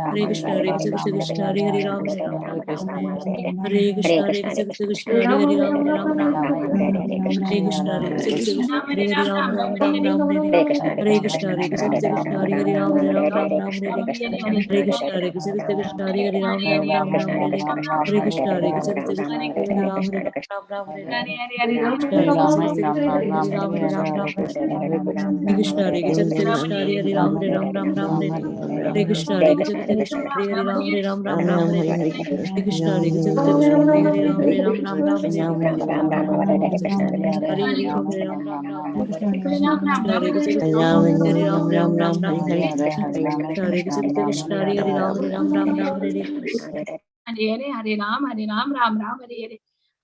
Hare Krishna, Hare Krishna, Krishna Krishna, Hare Hare, Ram Hare Ram, Ram Ram Hare Hare Krishna, Hare Krishna, Krishna Krishna, Hare Hare, Ram Hare Ram, Ram Ram Hare Hare Krishna, Hare Krishna, Krishna Krishna, Hare Hare, Ram Ram, Ram Ram Hare Hare Krishna, Hare Krishna, Krishna Krishna, Hare Hare, Ram Hare Ram, Ram Ram Hare Hare Hare Krishna, Hare Krishna, Krishna Krishna, Hare Hare, Ram Ram, Ram Ram Hare Hare Hare Krishna, Hare Krishna, Krishna Krishna, Hare Hare, Ram Hare Ram, Ram Ram Hare Hare Krishna, Hare Krishna, Krishna Krishna, Hare Hare, Ram Hare Ram, Ram Ram Hare Hare Krishna, Hare Krishna, Krishna Krishna, Hare Hare, Ram Hare Ram, Ram Ram Hare Hare Hare Krishna, Hare Krishna, Krishna Krishna, Hare Hare, Ram Hare Ram, Ram Ram Hare Hare Hare Krishna, Hare Krishna, Krishna Krishna, Hare Hare, Ram Hare Ram, Ram Ram Hare Hare Krishna, Hare Krishna, Hare Hare, Ram Hare Ram, Ram Ram Hare Hare Krishna, Hare Krishna, Krishna Krishna, Hare Ram Ram Ram Ram Hare Hare Krishna, Hare Krishna, Krishna Hare Hare, Ram Hare Ram, Ram Ram Hare Hare Hare Ram, Ram Ram Hare Hare.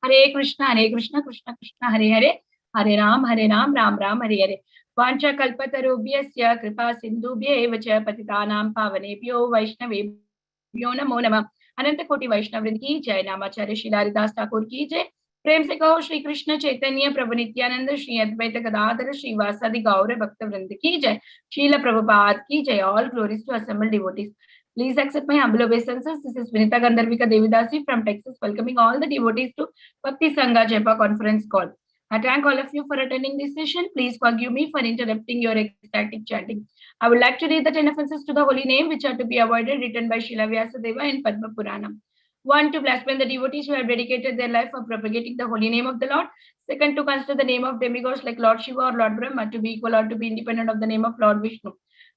Hare Krishna, Krishna Krishna, Hare Hare. Hare Ram, Ram Ram Hare Hare. Vancha kalpatarubhyasya kripa sindhubhya eva cha patitanam pavanebhyo vaishnavebhyo namo namah. अनंत कोटि वैष्णव वृंद की जय। नामाचार्य श्री हरिदास ठाकुर की जय। प्रेम से कहो श्री कृष्ण चैतन्य प्रभु नित्यानंद श्री अद्वैत गदाधर श्रीवासादि गौर भक्त वृंद की जय। श्रील प्रभुपाद की जय। All glories to assembled devotees. Please accept my humble obeisances. This is Vinita Gandharvika Devidasi from Texas, welcoming all the devotees to Bhakti Sangha Japa conference call. I thank all of you for attending this session. Please forgive me for interrupting your ecstatic chanting. I would like to read the 10 offenses to the holy name which are to be avoided, written by Srila Vyasadeva in Padma Puranam. 1. To blaspheme the devotees who have dedicated their life for propagating the holy name of the Lord. 2. To consider the name of demigods like Lord Shiva or Lord Brahma to be equal or to be independent of the name of Lord Vishnu.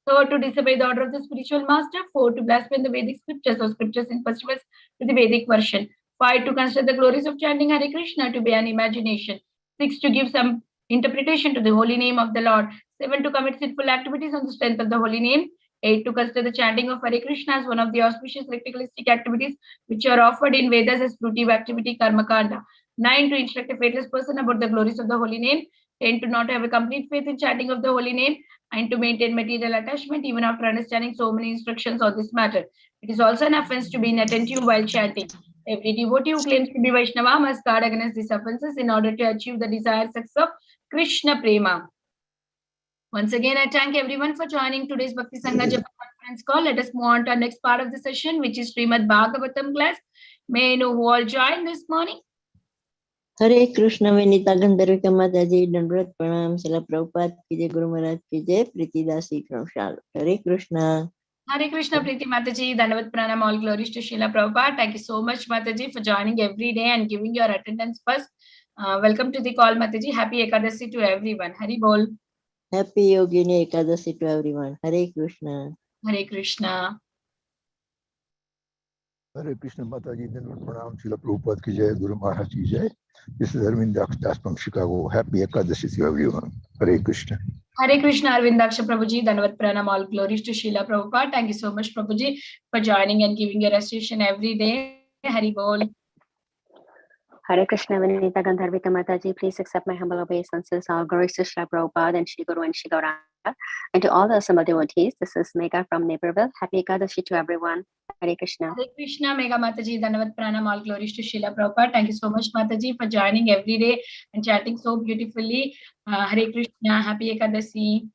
3. To disobey the order of the spiritual master. 4. To blaspheme the Vedic scriptures or scriptures in pursuance to the Vedic version. 5. To consider the glories of chanting Hare Krishna to be an imagination. 6. To give some interpretation to the holy name of the Lord. 7. To commit sinful activities on the strength of the holy name. 8. To consider the chanting of Hare Krishna as one of the auspicious ritualistic activities which are offered in Vedas as fruitive activity karma kanda. 9. To instruct a faithless person about the glories of the holy name. 10. To not have a complete faith in chanting of the holy name and to maintain material attachment even after understanding so many instructions on this matter. It is also an offense to be inattentive while chanting. Every devotee who claims to be Vaishnava must guard against these offenses in order to achieve the desired success of Krishna Prema. Once again, I thank everyone for joining today's Bhakti Sangha Japa conference call. Let us move on to our next part of the session, which is Srimad Bhagavatam class. May I know who all joined this morning? हरे कृष्ण विनीता गंधर्विका माता जी दंडवत प्रणाम। शिला प्रभुपाद की जय, गुरु महाराज की जय। प्रीतिदासी क्रमशाल। हरे Krishna. Hare Krishna, Preeti Mataji, Dandavat Pranam, all glories to Srila Prabhupada. Thank you so much, Mataji, for joining every day and giving your attendance first. Welcome to the call, Mataji. Happy Ekadasi to everyone. Hari Bol. Happy Yogini Ekadasi to everyone. Hare Krishna. Hare Krishna. Hare Krishna Mataji, Dandavat Pranam, Srila Prabhupada ki jai, Guru Maharaj ki jai. This is Arvind Das from Chicago. Happy Ekadasi to everyone. Hare Krishna. Hare Krishna, Arvindaksha Prabhuji, Dandavat Pranam, all glories to Srila Prabhupada. Thank you so much, Prabhuji, for joining and giving your association every day. Hari Bol. Hare Krishna, Vinita Gandharvika Mataji, please accept my humble obeisances. All glories to Srila Prabhupada and Shri Guru and Shri Gauranga. And to all the assembled devotees, this is Megha from Naperville. Happy Ekadashi to everyone. Hare Krishna. Hare Krishna, Megha Mataji, Dandavat Pranam, all glories to Srila Prabhupada. Thank you so much, Mataji, for joining every day and chatting so beautifully. Hare Krishna, Happy Ekadasi.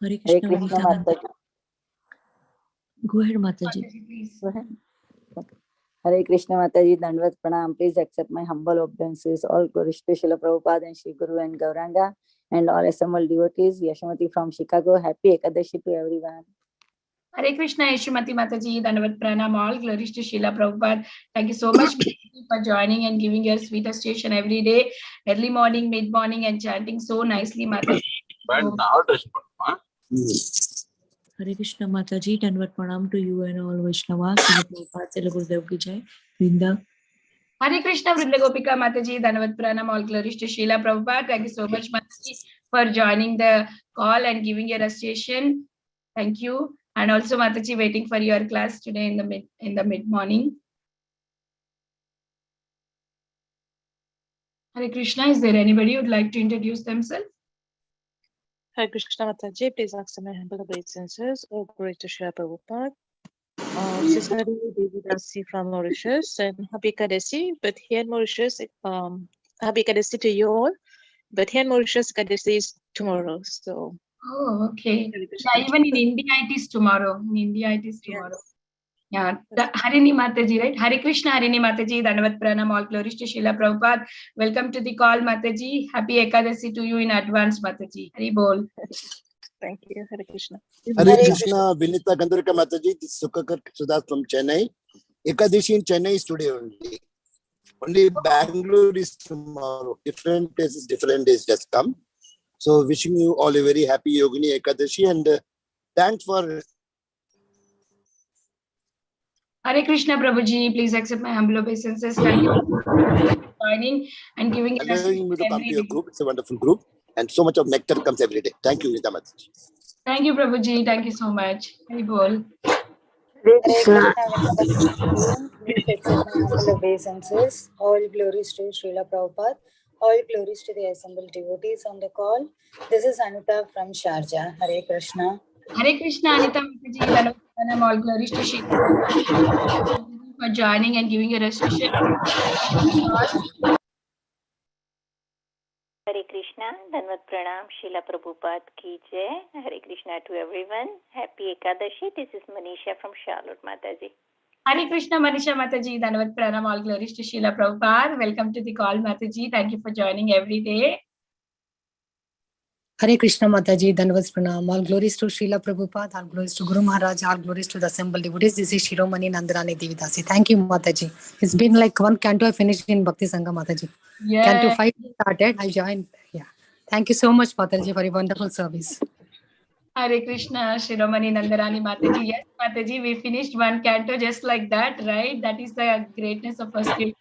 Hare Krishna, Mataji. Go ahead, Mataji. Mataji, please. Go ahead. Hare Krishna Mataji, Dandavat Pranam. Please accept my humble obeisances. All glories to Srila Prabhupada and Shri Guru and Gauranga and all assembled devotees. Yashamati from Chicago. Happy Ekadashi to everyone. Hare Krishna, Yashumati Mataji, Dandavat Pranam, all glories to Srila Prabhupada. Thank you so much for joining and giving your sweet association every day, early morning, mid morning, and chanting so nicely, Mataji. Hare Krishna Mataji, Dandavat Pranam to you and all Vaishnavas. Srila Prabhupada, Srila Gurudev ki jai. Vrinda. Hare Krishna, Vrinda Gopika Mataji, Dandavat Pranam, all glories to Srila Prabhupada. Thank you so much, Mataji, for joining the call and giving your association. Thank you. And also, Mataji, waiting for your class today in the mid morning. Hare Krishna, is there anybody who would like to introduce themselves? Hare Krishna Mataji, please accept my humble obeisances. All glory to Srila Prabhupada. This is Hari Devidasi from Mauritius, and Happy Ekadasi. But here in Mauritius, Happy Ekadasi to you all. But here in Mauritius, Ekadasi is tomorrow. So Oh, okay. Hare Krishna. Yeah, even in India it is tomorrow. In India it is tomorrow. Yes. Yeah, Harini Mataji, right? Hare Krishna, Harini Mataji, Dandavat Pranam, all glories to Srila Prabhupada. Welcome to the call, Mataji. Happy Ekadasi to you in advance, Mataji. Hari Bol. Thank you. Hare Krishna. Hare Krishna, Vinita Gandharika Mataji, this is Sukakar Sudas from Chennai. Ekadashi in Chennai is today only. Only Bangalore is tomorrow. Different places, different days just come. So wishing you all a very happy Yogini Ekadashi and thanks for... Hare Krishna, Prabhuji. Please accept my humble obeisances. Thank you for joining and giving us allowing me to come to your every group. It's a wonderful group. And so much of nectar comes every day. Thank you, Vinita Mataji. Thank you, Prabhuji. Thank you so much. Hari Bol. Hare Krishna, please accept my humble obeisances. All glories to Srila Prabhupada. All glories to the assembled devotees on the call. This is Anita from Sharjah. Hare Krishna. Hare Krishna, Anita Mataji. Dandavat Pranam, all glories to Srila Prabhupada. Thank you for joining and giving your registration. Hare Krishna, Dandavat Pranam, Srila Prabhupada ki jai. Hare Krishna to everyone. Happy Ekadashi. This is Manisha from Charlotte, Mataji. Hare Krishna, Manisha Mataji, Dandavat Pranam, all glories to Srila Prabhupada. Welcome to the call, Mataji. Thank you for joining every day. Hare Krishna Mataji, Dandavat Pranam. All glories to Srila Prabhupada, all glories to Guru Maharaj, all glories to the assembled devotees. This is Shiromani Nandarani Devidasi. Thank you, Mataji. It's been like one canto I finished in Bhakti Sangha, Mataji. Yeah. Canto 5 started, I joined. Yeah. Thank you so much, Mataji, for a wonderful service. Hare Krishna, Shiromani Nandarani Mataji. Yes, Mataji, we finished one canto just like that, right? That is the greatness of our spirit.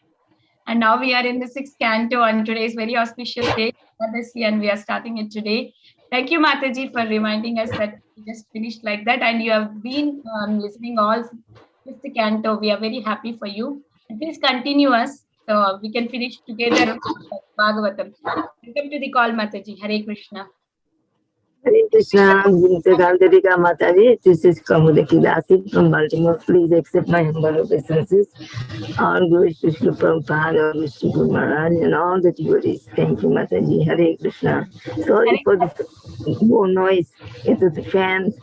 And now we are in the 6th canto on today's very auspicious day, and we are starting it today. Thank you, Mataji, for reminding us that we just finished like that. And you have been listening all 5th canto. We are very happy for you. And please continue us so we can finish together Bhagavatam. Welcome to the call, Mataji. Hare Krishna. Hare Krishna, Vinita Gandharika Mataji. This is Kamudaki Dasi from Baltimore. Please accept my humble obeisances. All glories to Srila Prabhupada, all glories to Guru Maharaj, and all the devotees. Thank you, Mataji. Hare Krishna. Sorry for the noise. It is the fans.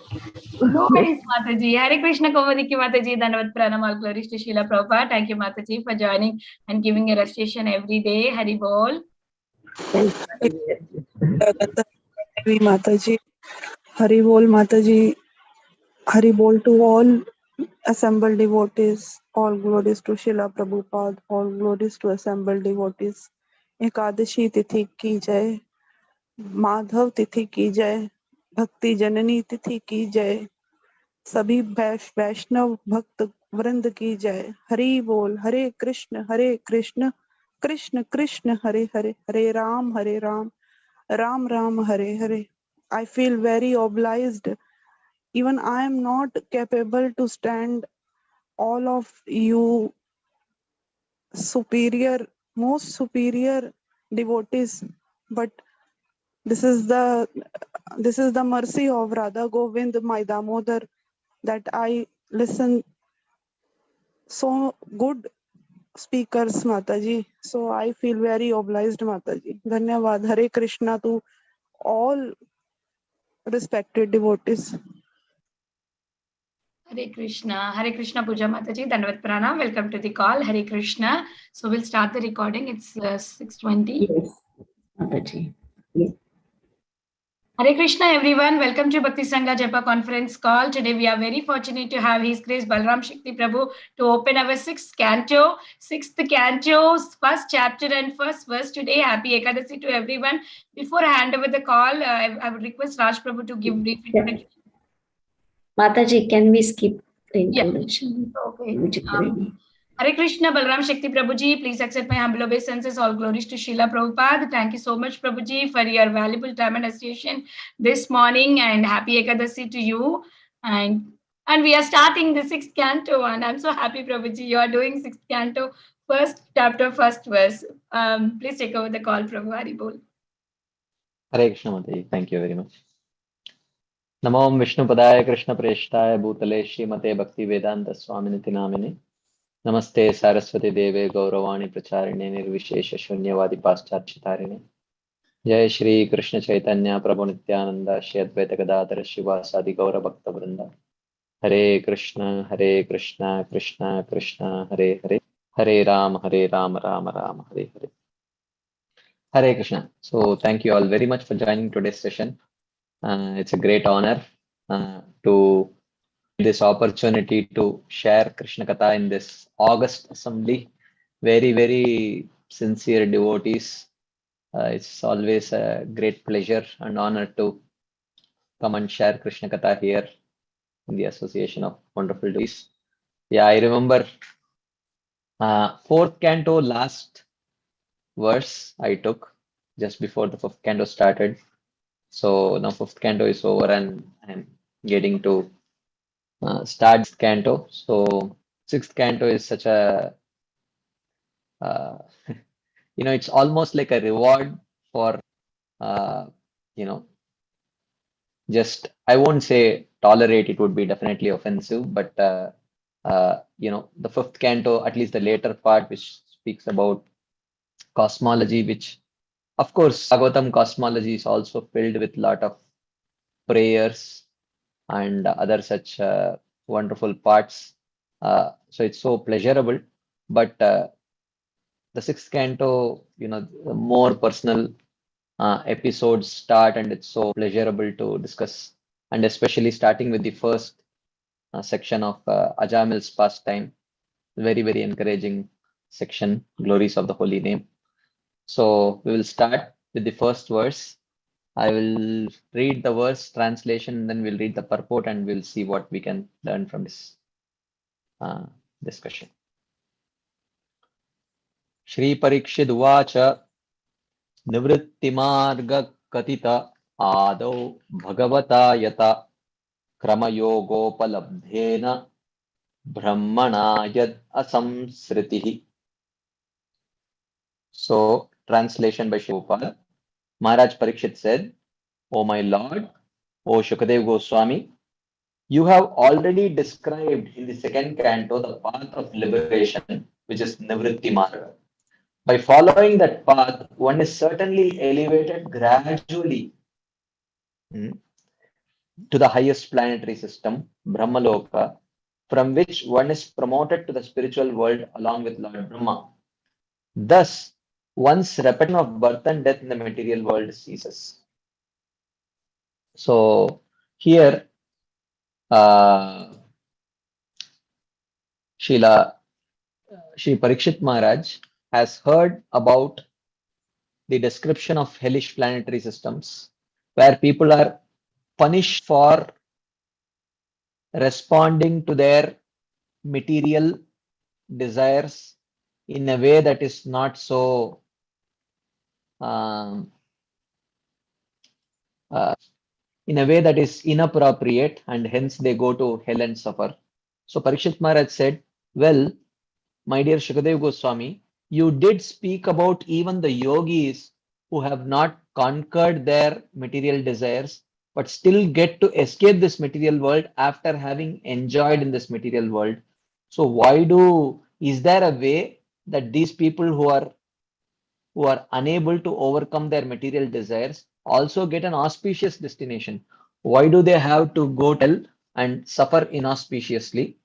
No worries, Mataji. Hare Krishna, Kamudaki Mataji. Dandavat Pranam, all glories to Srila Prabhupada. Thank you, Mataji, for joining and giving a recitation every day. Hari Bol. Thank you. Mataji, Hari Bol Mataji, Hari Bol to all assembled devotees, all glories to Srila Prabhupada, all glories to assembled devotees. Ekadashi तिथि की जय, माधव तिथि की जय, भक्ति जननी तिथि की जय, सभी वैष्णव भक्त वृंद की जय. हरि बोल. हरे कृष्ण कृष्ण कृष्ण हरे हरे, हरे Ram Ram Ram Hare Hare. I feel very obliged. Even I am not capable to stand all of you most superior devotees, but this is the mercy of Radha Govind, my Damodar, that I listen so good speakers, Mataji. So I feel very obliged, Mataji. Dhanyavad. Hare Krishna to all respected devotees. Hare Krishna Puja Mataji, Dandavat Pranam. Welcome to the call. Hare Krishna. So we'll start the recording. It's 6:20. Yes, Mataji. Yes. Hare Krishna, everyone. Welcome to Bhakti Sangha Japa conference call. Today we are very fortunate to have His Grace Balaram Shakti Prabhu to open our 6th canto, first chapter and first verse today. Happy Ekadasi to everyone. Before I hand over the call, I would request Raj Prabhu to give brief introduction. Mataji, can we skip the introduction? Yeah. Okay. Hare Krishna, Balaram Shakti Prabhuji, please accept my humble obeisances. All glories to Srila Prabhupada. Thank you so much, Prabhuji, for your valuable time and association this morning, and happy Ekadasi to you. And we are starting the 6th canto, and I'm so happy, Prabhuji, you are doing 6th canto, first chapter, first verse. Please take over the call, Prabhu. Hari Bol. Hare Krishna, Mataji. Thank you very much. Namo Vishnu Padaya Krishna Preshthaya Bhutale Srimate Bhakti Vedanta Swaminiti Namine. Namaste Saraswati Deve Gauravani Pracharine Nirvishesha Shunyavadi Pascharchitarine. Jai Shri Krishna Chaitanya Prabhu Nityananda Shri Advaita Gadadhara Shivasadi Gaura Bhakta Vrinda. Hare Krishna Krishna Krishna Hare Hare, Hare Ram Ram Ram Hare Hare. Hare Krishna. So thank you all very much for joining today's session. It's a great honor to this opportunity to share Krishna Katha in this August assembly. Very, very sincere devotees. It's always a great pleasure and honor to come and share Krishna Katha here in the association of wonderful devotees. Yeah, I remember fourth canto last verse I took just before the fifth canto started. So now fifth canto is over and I'm getting to start sixth canto. So sixth canto is such a it's almost like a reward for you know just I won't say tolerate, it would be definitely offensive, but the fifth canto, at least the later part, which speaks about cosmology, which of course Bhagavatam cosmology is also filled with lot of prayers and other such wonderful parts. So it's so pleasurable, but the sixth canto, the more personal episodes start, and it's so pleasurable to discuss, and especially starting with the first section of Ajamil's pastime, very, very encouraging section, glories of the holy name. So we will start with the first verse. I will read the verse translation, then we'll read the purport, and we'll see what we can learn from this discussion. Shri Parikshit Uvacha निवृत्तिमार्गकथित आदौ भगवता यता क्रमयोगोपलब्धेन ब्रह्मणा यद असंसृतिः. So, translation by Shivapal. Maharaj Parikshit said, O my Lord, O Shukadev Goswami, you have already described in the second canto the path of liberation, which is Nivritti Marga. By following that path, one is certainly elevated gradually to the highest planetary system, Brahmaloka, from which one is promoted to the spiritual world along with Lord Brahma. Thus, one's repetition of birth and death in the material world ceases. So, here, Shri Parikshit Maharaj has heard about the description of hellish planetary systems where people are punished for responding to their material desires in a way that is not so in a way that is inappropriate, and hence they go to hell and suffer. So Parikshit Maharaj said, well, my dear Shukadev Goswami, you did speak about even the yogis who have not conquered their material desires, but still get to escape this material world after having enjoyed in this material world. So is there a way that these people who are unable to overcome their material desires also get an auspicious destination? Why do they have to go to hell and suffer inauspiciously?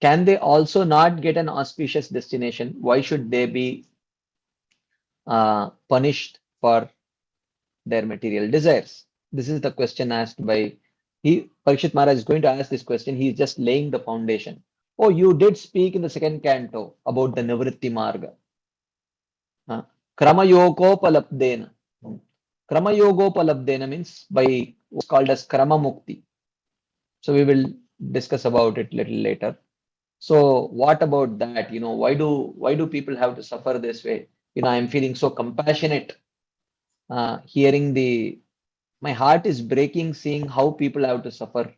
Can they also not get an auspicious destination? Why should they be punished for their material desires? This is the question asked by Parikshit Maharaj is going to ask this question. He is just laying the foundation. Oh, you did speak in the second canto about the Nivritti Marga. Kramayogopalabdena. Kramayogopalabdena means by what's called as Krama Mukti. So we will discuss about it a little later. So what about that? Why do people have to suffer this way? I'm feeling so compassionate hearing my heart is breaking seeing how people have to suffer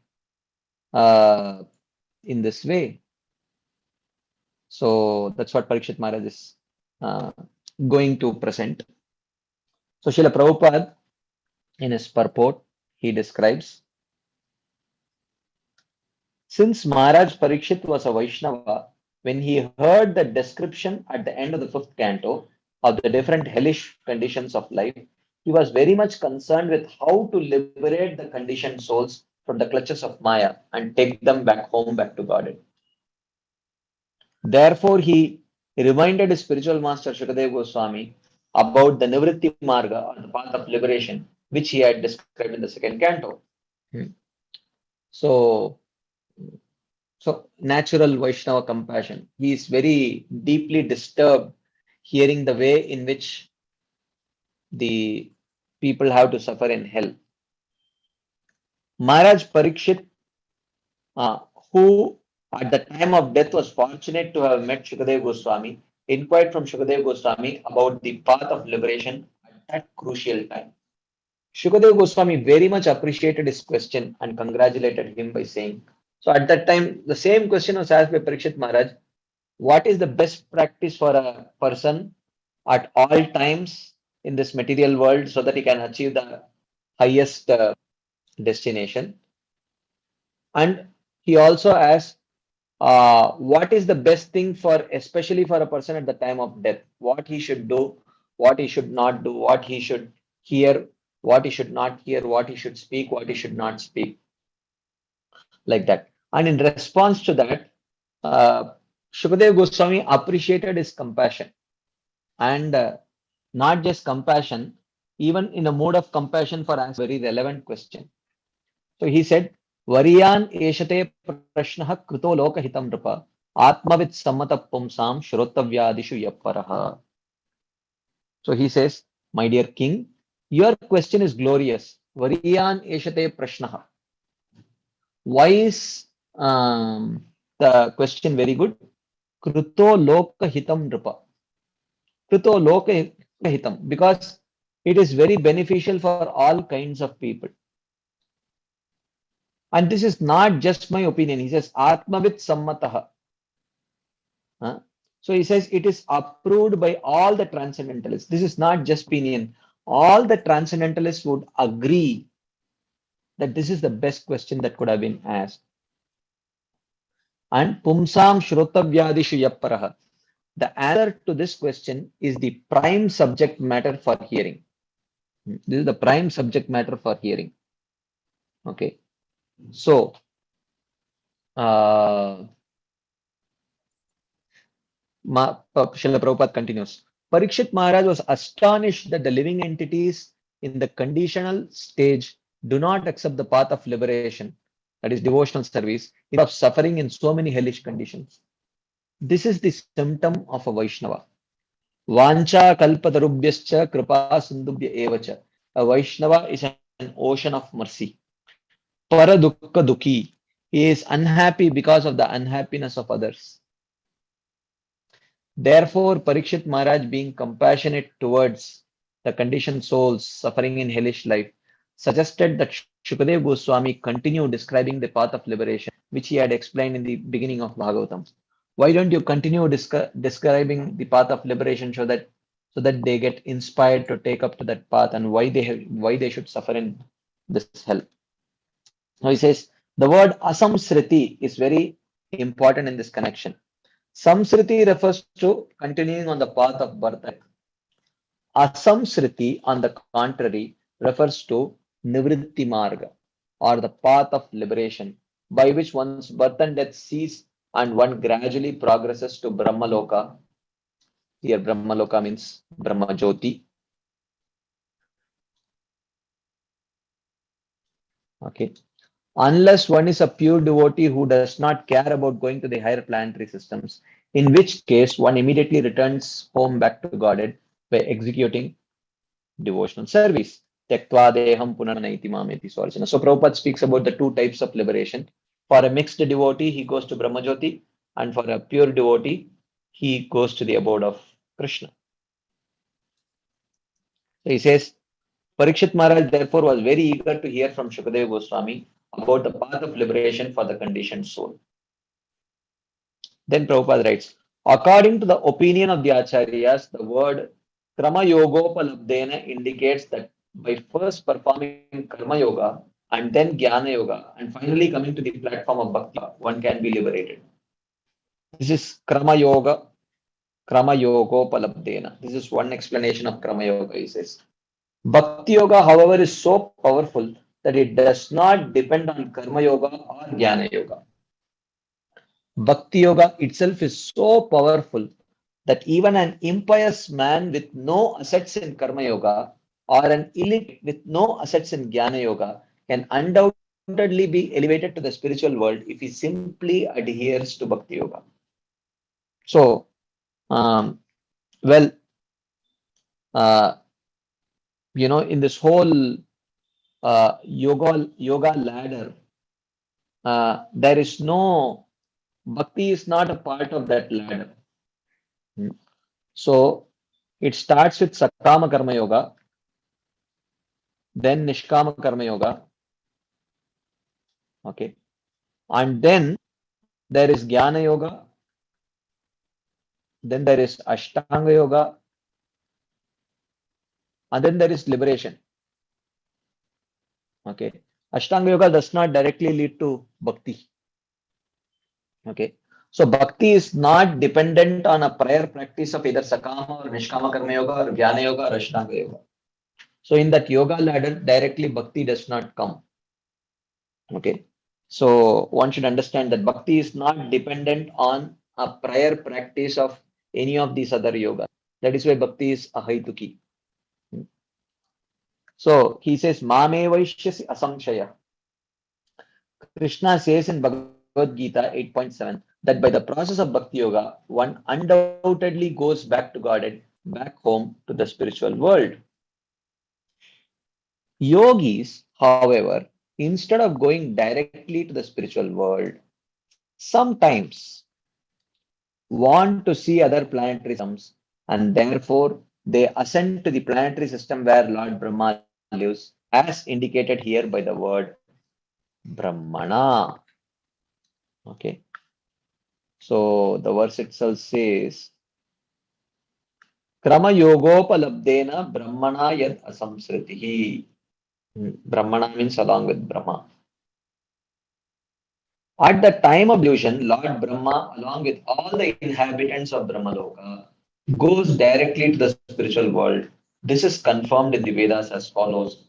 in this way. So that's what Parikshit Maharaj is going to present. So Srila Prabhupada, in his purport, he describes, since Maharaj Parikshit was a Vaishnava, when he heard the description at the end of the fifth canto, of the different hellish conditions of life, he was very much concerned with how to liberate the conditioned souls from the clutches of Maya and take them back home, back to Godhead. Therefore, he reminded his spiritual master Shukadeva Goswami about the Nivritti Marga, or the path of liberation, which he had described in the second canto. So, natural Vaishnava compassion. He is very deeply disturbed hearing the way in which the people have to suffer in hell. Maharaj Parikshit, who at the time of death was fortunate to have met Shukadeva Goswami, inquired from Shukadeva Goswami about the path of liberation at that crucial time. Shukadeva Goswami very much appreciated his question and congratulated him by saying, so at that time, the same question was asked by Parikshit Maharaj, what is the best practice for a person at all times in this material world so that he can achieve the highest destination? And he also asked, what is the best thing for, especially for a person at the time of death, what he should do, what he should not do, what he should hear, what he should not hear, what he should speak, what he should not speak, like that. And in response to that, Shukadeva Goswami appreciated his compassion, and not just compassion, even in a mode of compassion for asking a very relevant question. So he said, Variyan eshate prashnaha kruto lokahitam nripa atmavit sammata pumsam shrotavyadishu yapparaha. So he says, my dear king, your question is glorious. Variyan eshate prashnaha. Why is the question very good? Kruto lokahitam nripa. Kruto lokahitam, because it is very beneficial for all kinds of people. And this is not just my opinion. He says, Atmavit Sammataha. So he says it is approved by all the transcendentalists. This is not just opinion. All the transcendentalists would agree that this is the best question that could have been asked. And Pumsam Shrotavyadishu Yapparaha. The answer to this question is the prime subject matter for hearing. This is the prime subject matter for hearing. Okay. So, Srila Prabhupada continues. Parikshit Maharaj was astonished that the living entities in the conditional stage do not accept the path of liberation, that is devotional service, instead of suffering in so many hellish conditions. This is the symptom of a Vaishnava. Vancha kalpatarubhyascha kripa sindubhya evacha. A Vaishnava is an ocean of mercy. Paradukka dukhi. He is unhappy because of the unhappiness of others. Therefore, Parikshit Maharaj, being compassionate towards the conditioned souls suffering in hellish life, suggested that Shukadeva Goswami continue describing the path of liberation, which he had explained in the beginning of Bhagavatam. Why don't you continue describing the path of liberation so that they get inspired to take up to that path, and why they should suffer in this hell? Now he says the word asamsriti is very important in this connection. Samsriti refers to continuing on the path of birth. Asamsriti, on the contrary, refers to nivritti marga, or the path of liberation, by which one's birth and death cease and one gradually progresses to Brahmaloka. Here Brahmaloka means Brahma Jyoti. Okay. Unless one is a pure devotee who does not care about going to the higher planetary systems, in which case one immediately returns home back to Godhead by executing devotional service. Tyaktva deham punaranaiti mameti swarjana. So Prabhupada speaks about the two types of liberation. For a mixed devotee, he goes to Brahmajyoti, and for a pure devotee, he goes to the abode of Krishna. So he says, Parikshit Maharaj therefore was very eager to hear from Shukadeva Goswami about the path of liberation for the conditioned soul. Then Prabhupada writes, according to the opinion of the Acharyas, the word Krama Yogopalabdena indicates that by first performing Karma Yoga and then Jnana Yoga and finally coming to the platform of Bhakti, one can be liberated. This is Krama Yoga Krama Yogopalabdena. This is one explanation of Krama Yoga, he says. Bhakti Yoga, however, is so powerful that it does not depend on Karma Yoga or Jnana Yoga. Bhakti Yoga itself is so powerful that even an impious man with no assets in Karma Yoga or an illiterate with no assets in Jnana Yoga can undoubtedly be elevated to the spiritual world if he simply adheres to Bhakti Yoga. So, well, in this whole yoga ladder, there is no bhakti is not a part of that ladder. So it starts with sakama karma yoga, then nishkama karma yoga, okay, and then there is jnana yoga, then there is ashtanga yoga, and then there is liberation. Okay, ashtanga yoga does not directly lead to bhakti. Okay, so bhakti is not dependent on a prior practice of either sakama or nishkama karma yoga or jnana yoga or ashtanga yoga. So in that yoga ladder, directly bhakti does not come. Okay, so one should understand that bhakti is not dependent on a prior practice of any of these other yogas. That is why bhakti is ahaituki. So he says, Mame Vaishyasi Asamshaya. Krishna says in Bhagavad Gita 8.7 that by the process of Bhakti Yoga, one undoubtedly goes back to Godhead, back home to the spiritual world. Yogis, however, instead of going directly to the spiritual world, sometimes want to see other planetary systems, and therefore they ascend to the planetary system where Lord Brahma lives, as indicated here by the word Brahmana. Okay. So the verse itself says, Krama Yogopalabdena Brahmana Yad Asamsritihi. Brahmana means along with Brahma. At the time of delusion, Lord Brahma, along with all the inhabitants of Brahmaloka, goes directly to the spiritual world. This is confirmed in the Vedas as follows.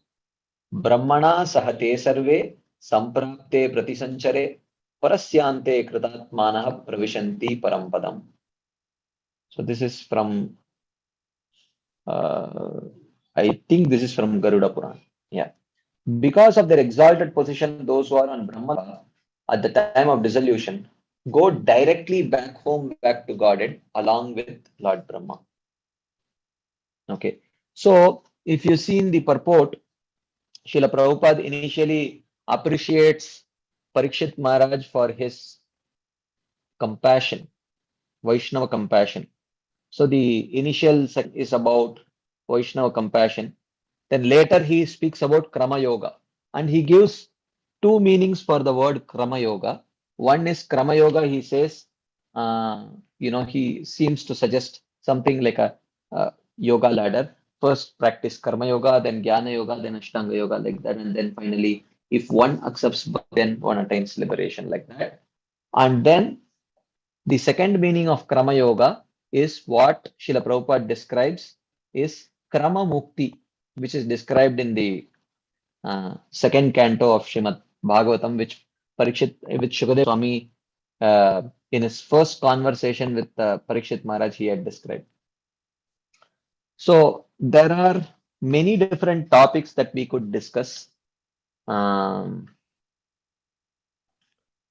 Brahmana sahate sarve samprapte pratisanchare parasyante kritatmanah pravishanti parampadam. So this is from, I think this is from Garuda Puran. Yeah. Because of their exalted position, those who are on Brahma at the time of dissolution go directly back home, back to Godhead, along with Lord Brahma. Okay. So if you see in the purport, Srila Prabhupada initially appreciates Parikshit Maharaj for his compassion, Vaishnava compassion. So the initial section is about Vaishnava compassion. Then later he speaks about Krama Yoga, and he gives two meanings for the word Krama Yoga. One is Krama Yoga, he says, he seems to suggest something like a yoga ladder. First practice Karma Yoga, then Jnana Yoga, then Ashtanga Yoga, like that. And then finally, if one accepts, then one attains liberation, like that. And then the second meaning of Krama Yoga is what Srila Prabhupada describes is Krama Mukti, which is described in the second canto of Srimad Bhagavatam, which Shukadeva Swami, in his first conversation with Parikshit Maharaj, he had described. So there are many different topics that we could discuss in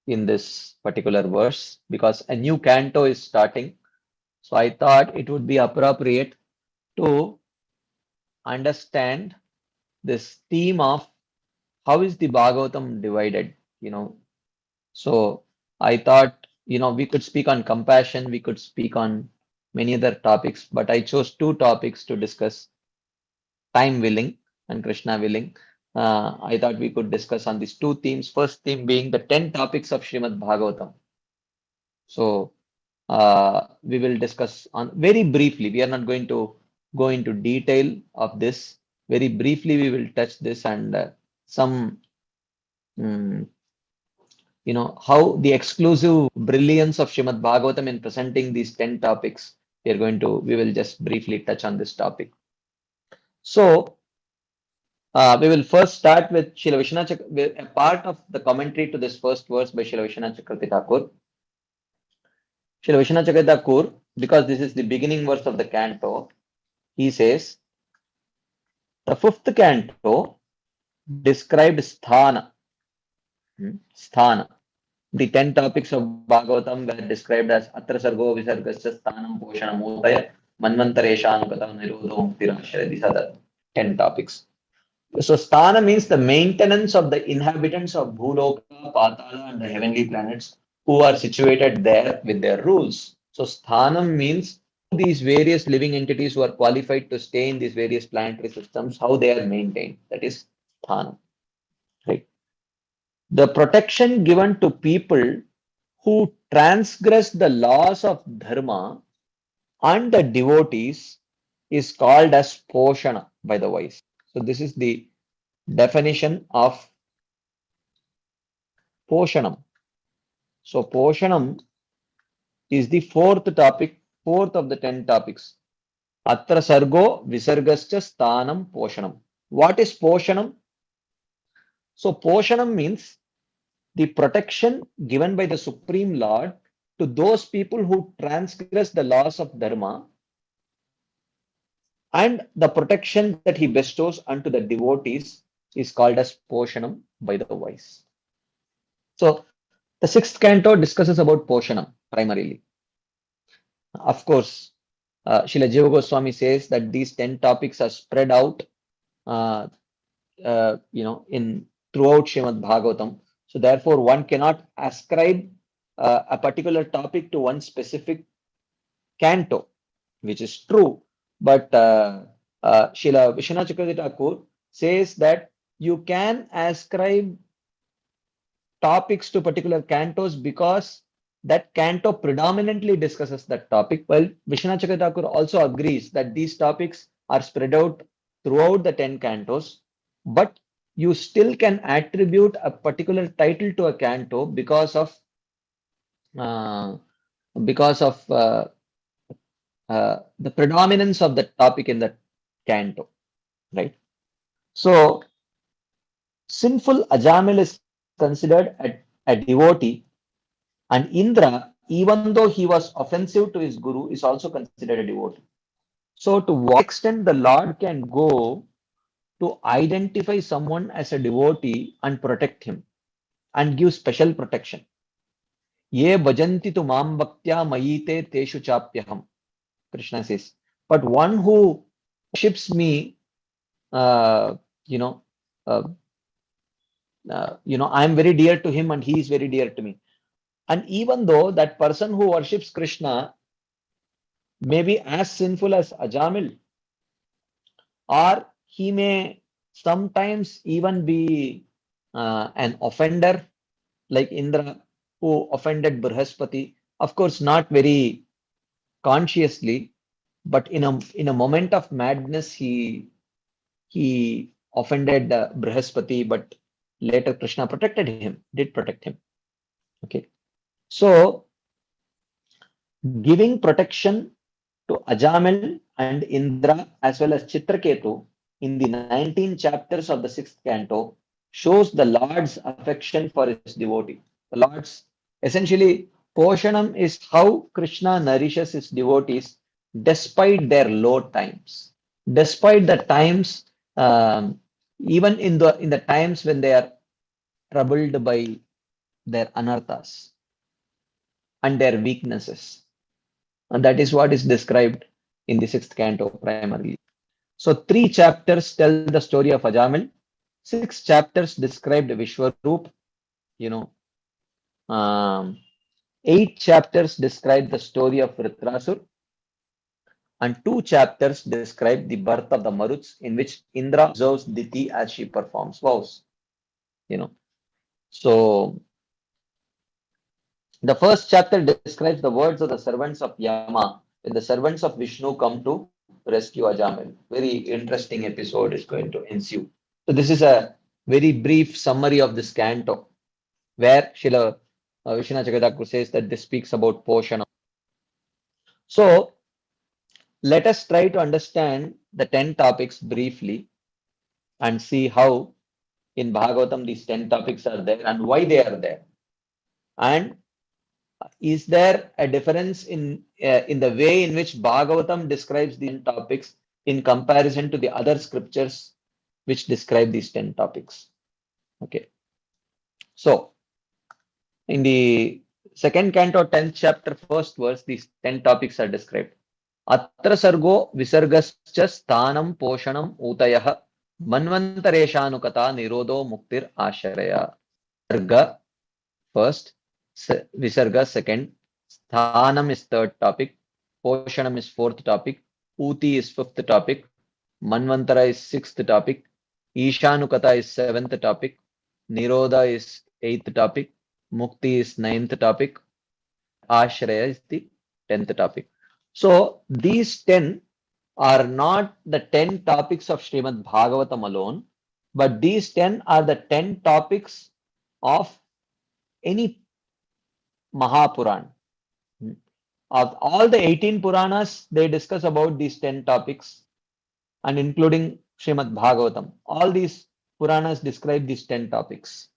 this particular verse, because a new canto is starting. So I thought it would be appropriate to understand this theme of how is the Bhagavatam divided, So I thought, we could speak on compassion, we could speak on many other topics, but I chose two topics to discuss, time willing and Krishna willing. I thought we could discuss on these two themes. First theme being the 10 topics of Srimad Bhagavatam. So we will discuss on very briefly. We are not going to go into detail of this. Very briefly, we will touch this and some, how the exclusive brilliance of Srimad Bhagavatam in presenting these 10 topics we will just briefly touch on this topic. So we will first start with Srila Vishwanath a part of the commentary to this first verse by Srila Vishwanath Chakravarti Thakur. Srila Vishwanath Chakravarti Thakur, because this is the beginning verse of the canto, he says, the fifth canto described sthana. Sthana. The 10 topics of Bhagavatam were described as Atra Sargo Visargasya Sthanam Poshanam Udaya Manvantareshanukata Nirodho Muktirashaya. These are the 10 topics. So sthana means the maintenance of the inhabitants of Bhuloka, Patala and the heavenly planets who are situated there with their rules. So sthanam means these various living entities who are qualified to stay in these various planetary systems, how they are maintained. That is sthanam. Right. The protection given to people who transgress the laws of dharma and the devotees is called as poshana by the wise. So this is the definition of poshanam. So poshanam is the fourth of the 10 topics. Atra sargo visargascha sthanam poshanam. What is poshanam? So poshanam means the protection given by the Supreme Lord to those people who transgress the laws of dharma and the protection that he bestows unto the devotees is called as poshanam by the wise. So the 6th canto discusses about poshanam primarily. Of course, Srila Jiva Goswami says that these 10 topics are spread out, in throughout Srimad Bhagavatam. So therefore, one cannot ascribe a particular topic to one specific canto, which is true. But Srila Vishwanath Chakravarti Thakur says that you can ascribe topics to particular cantos because that canto predominantly discusses that topic. Well, Vishwanath Chakravarti Thakur also agrees that these topics are spread out throughout the 10 cantos, but you still can attribute a particular title to a canto because of the predominance of the topic in the canto, right? So, sinful Ajamil is considered a devotee, and Indra, even though he was offensive to his guru, is also considered a devotee. So, to what extent the Lord can go to identify someone as a devotee and protect him and give special protection? Ye bhajanti tu mam bhaktya mayite teshu chapyaham. Krishna says, but one who worships me, uh, you know, uh, I am very dear to him and he is very dear to me. And even though that person who worships Krishna may be as sinful as Ajamil, or he may sometimes even be an offender like Indra who offended Brihaspati, of course not very consciously, but in a moment of madness he offended Brihaspati, but later Krishna did protect him. Okay, so giving protection to Ajamil and Indra as well as Chitraketu in the 19 chapters of the 6th canto shows the Lord's affection for his devotee. The Lord's essentially Poshanam is how Krishna nourishes his devotees despite their low times, despite the times, even in the times when they are troubled by their anarthas and their weaknesses. And that is what is described in the 6th canto primarily. So 3 chapters tell the story of Ajamil. 6 chapters described Vishwaroop. 8 chapters describe the story of Vritrasur. And 2 chapters describe the birth of the Maruts, in which Indra observes Diti as she performs vows. So the first chapter describes the words of the servants of Yama when the servants of Vishnu come to rescue Ajamil. Very interesting episode is going to ensue. So this is a very brief summary of this canto, where Srila Vishwanath Chakravarti says that this speaks about Poshanam. So let us try to understand the 10 topics briefly and see how in Bhagavatam these 10 topics are there and why they are there. And is there a difference in the way in which Bhagavatam describes these 10 topics in comparison to the other scriptures which describe these 10 topics? Okay. So, in the second canto, 10th chapter, first verse, these 10 topics are described. Atra sargo visargascha sthanam poshanam utayah manvantareshanukata nirodo muktir asharaya. Sarga first, visarga second, sthanam is third topic, poshanam is fourth topic, uti is fifth topic, manvantara is sixth topic, ishanukata is seventh topic, nirodha is eighth topic, mukti is ninth topic, ashraya is the 10th topic. So these 10 are not the 10 topics of Srimad Bhagavatam alone, but these 10 are the 10 topics of any Mahapuran. Of all the 18 Puranas, they discuss about these 10 topics, and including Srimad Bhagavatam. All these Puranas describe these 10 topics.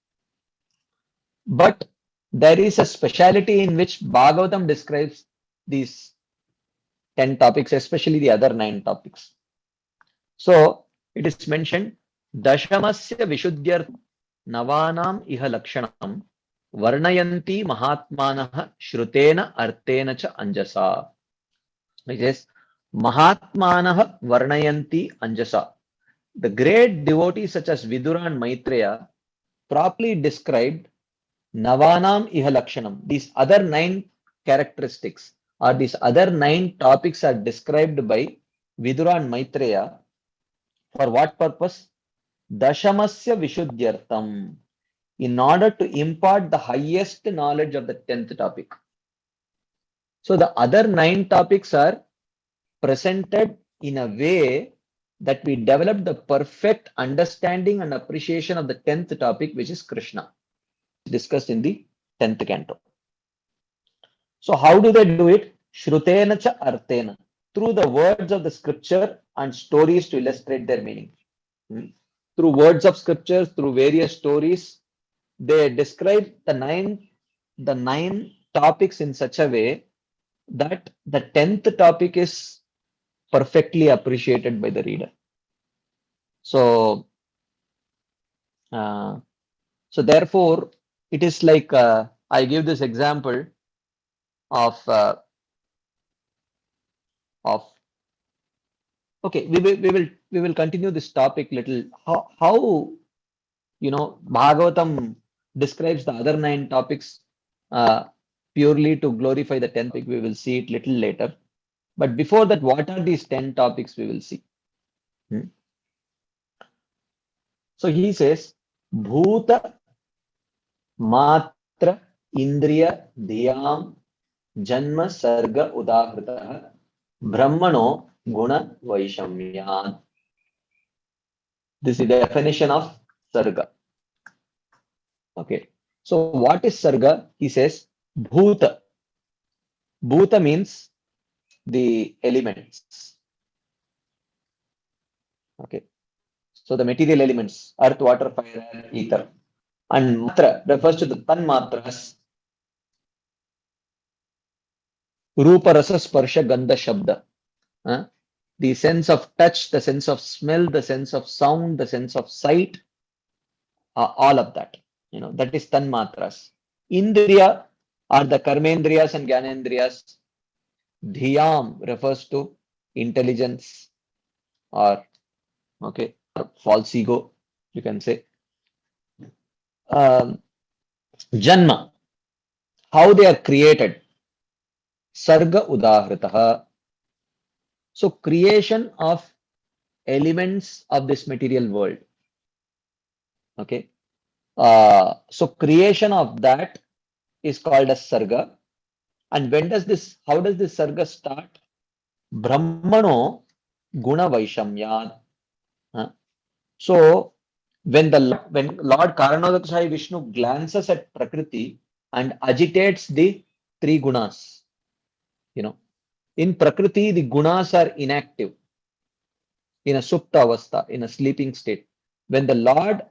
But there is a speciality in which Bhagavatam describes these 10 topics, especially the other 9 topics. So it is mentioned, Dashamasya Vishuddhyar Navanam Iha Lakshanam Varnayanti Mahatmanah Shrutena Artena Cha Anjasa. Which is Mahatmanah Varnayanti Anjasa. The great devotees such as Vidura and Maitreya properly described Navanam Iha Lakshanam. These other 9 characteristics or these other 9 topics are described by Vidura and Maitreya. For what purpose? Dashamasya Vishuddhyartam. In order to impart the highest knowledge of the 10th topic. So the other 9 topics are presented in a way that we develop the perfect understanding and appreciation of the 10th topic, which is Krishna, discussed in the 10th canto. So how do they do it? Shrutena cha artena, through the words of the scripture and stories to illustrate their meaning. Through words of scriptures, through various stories, they describe the nine topics in such a way that the 10th topic is perfectly appreciated by the reader. So, therefore, it is like I give this example of okay, we will continue this topic little. How Bhagavatam describes the other 9 topics purely to glorify the 10th topic. We will see it little later. But before that, what are these 10 topics we will see? So he says, Bhuta Matra Indriya Dhyam Janma Sarga Udahrita Brahmano Guna Vaishamyan. This is the definition of Sarga. Okay. So what is Sarga? He says, Bhuta. Bhuta means the elements. Okay. So the material elements, earth, water, fire, air, ether. And matra refers to the tanmatras. Rupa, rasa, sparsha, gandha, shabda. The sense of touch, the sense of smell, the sense of sound, the sense of sight, all of that. That is tanmatras. Indriya are the karmendriyas and gyanendriyas. Dhyam refers to intelligence or false ego, you can say. Janma, how they are created. Sarga udahritaha. So creation of elements of this material world. Okay. So creation of that is called as sarga. And how does this sarga start? Brahmano guna vaishamyad. So when Lord Karanodakashayi Vishnu glances at Prakriti and agitates the 3 gunas, In Prakriti, the gunas are inactive, in a supta avastha, in a sleeping state. When the Lord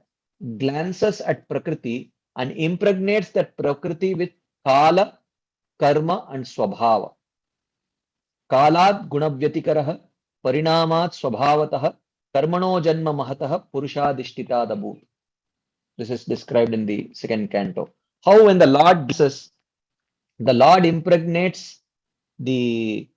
glances at Prakriti and impregnates that Prakriti with Kala, Karma and Swabhava. Kalat gunavyatikaraha, parinamat swabhavatah, karmano janma mahatah, purushadishtita dabut. This is described in the second canto. How when the Lord blesses, the Lord impregnates the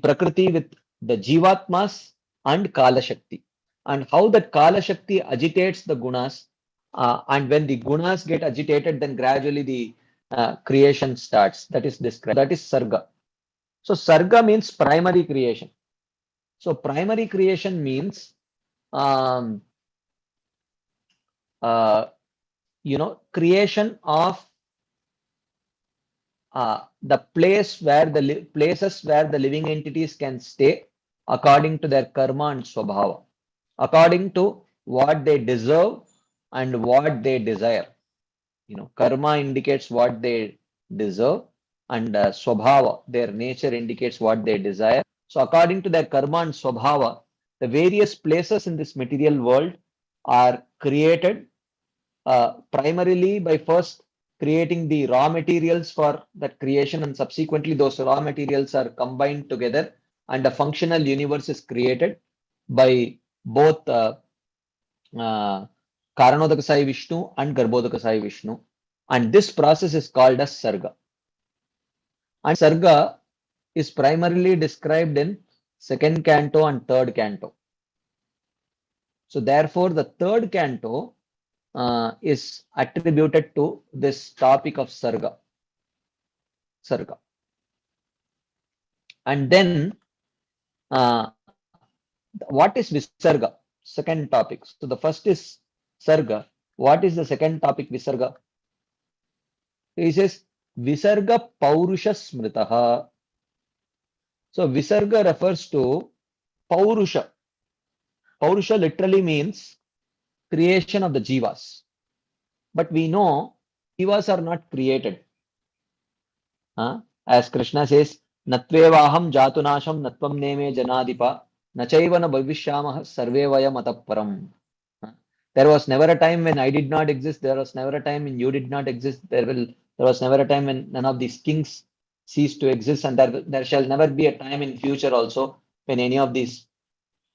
Prakriti with the Jivatmas and Kala Shakti, and how that Kala Shakti agitates the gunas, and when the gunas get agitated, then gradually the creation starts. That is described. That is Sarga. So Sarga means primary creation. So primary creation means, creation of the places where the living entities can stay according to their karma and swabhava, according to what they deserve and what they desire. Karma indicates what they deserve, and swabhava, their nature, indicates what they desire. So according to their karma and swabhava, the various places in this material world are created primarily by first creating the raw materials for that creation, and subsequently those raw materials are combined together and a functional universe is created by both Karanodakasai Vishnu and Garbhodakasai Vishnu, and this process is called as Sarga. And Sarga is primarily described in second canto and third canto. So therefore the third canto is attributed to this topic of Sarga. And then what is Visarga? Second topic. So the first is Sarga. What is the second topic, Visarga? He says Visarga Paurusha Smritaha. So Visarga refers to Paurusha. Paurusha literally means creation of the jivas. But we know jivas are not created. As Krishna says, Natvevaham jatunasham natvam neme janadipa nachayvana bhavishyamah sarve vayam ataparam. There was never a time when I did not exist. There was never a time when you did not exist. There was never a time when none of these kings cease to exist, and there shall never be a time in future also when any of these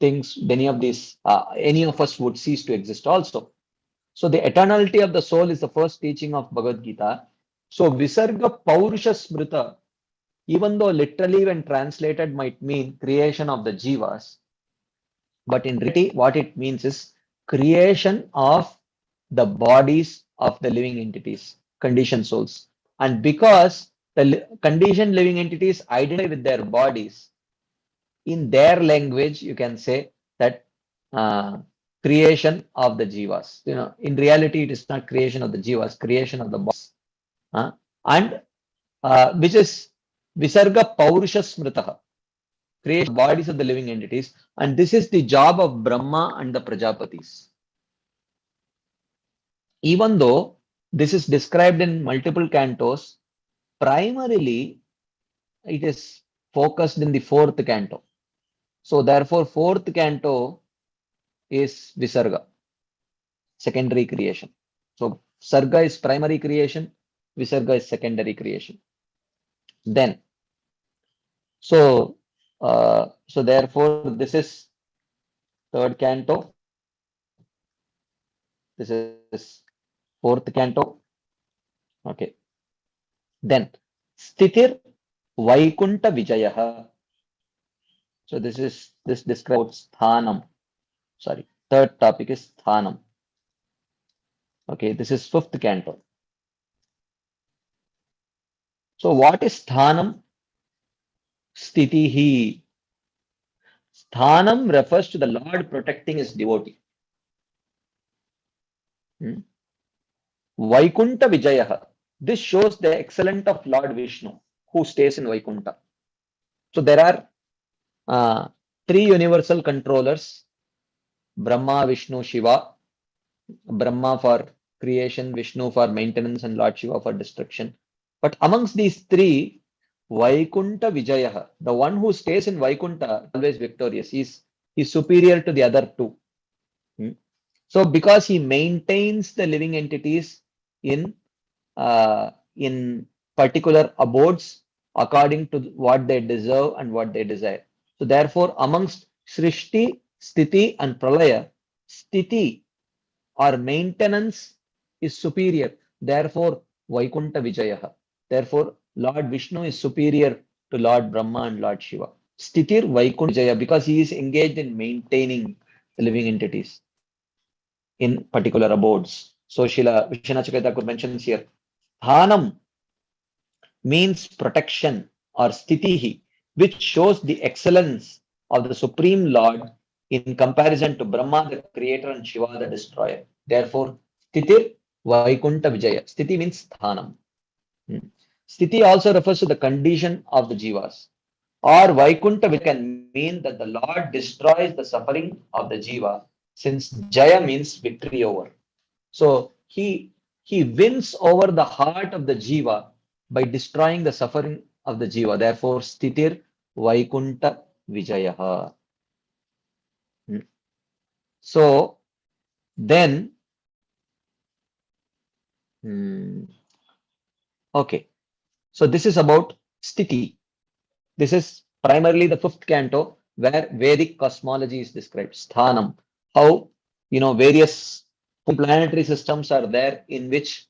things, any of us would cease to exist also. So the eternality of the soul is the first teaching of Bhagavad Gita. So Visarga Paurusha Smrita, even though literally when translated might mean creation of the jivas, but in reality what it means is creation of the bodies of the living entities, conditioned souls. And because the conditioned living entities identify with their bodies, in their language you can say that creation of the jivas. In reality it is not creation of the jivas, creation of the bodies. And which is Visarga Paurusha Smritaha, create bodies of the living entities, and this is the job of Brahma and the Prajapatis. Even though this is described in multiple cantos, primarily it is focused in the fourth canto. So therefore fourth canto is Visarga, secondary creation. So Sarga is primary creation, Visarga is secondary creation. Then so therefore this is third canto, this is fourth canto. Okay. Then Stitir Vaikunta Vijayah. So this describes Sthanam. Sorry, third topic is Sthanam. Okay, this is fifth canto. So what is Sthanam? Stitihi. Sthanam refers to the Lord protecting his devotee. Vaikunta Vijayah. This shows the excellence of Lord Vishnu, who stays in Vaikunta. So there are three universal controllers: Brahma, Vishnu, Shiva. Brahma for creation, Vishnu for maintenance, and Lord Shiva for destruction. But amongst these three, Vaikunta Vijayah, the one who stays in Vaikunta, always victorious. He's superior to the other two. So because he maintains the living entities in particular abodes according to what they deserve and what they desire. So therefore, amongst Srishti, Sthiti and Pralaya, Sthiti or maintenance is superior. Therefore, Vaikunta Vijayah. Therefore, Lord Vishnu is superior to Lord Brahma and Lord Shiva. Sthitir Vaikunta Vijaya, because he is engaged in maintaining the living entities in particular abodes. So Srila Vishwanath Chakravarti mentions here, Dhanam means protection or Sthitihi, which shows the excellence of the Supreme Lord in comparison to Brahma, the creator, and Shiva, the destroyer. Therefore, Sthitir Vaikunta Vijaya. Sthiti means Dhanam. Sthiti also refers to the condition of the jivas. Or Vaikunta Vijaya can mean that the Lord destroys the suffering of the jiva, since Jaya means victory over. So he wins over the heart of the jiva by destroying the suffering of the jiva. Therefore, Sthitir Vaikunta Vijayaha. So then, okay. So this is about Sthiti. This is primarily the 5th canto where Vedic cosmology is described. Sthanam. How, various planetary systems are there in which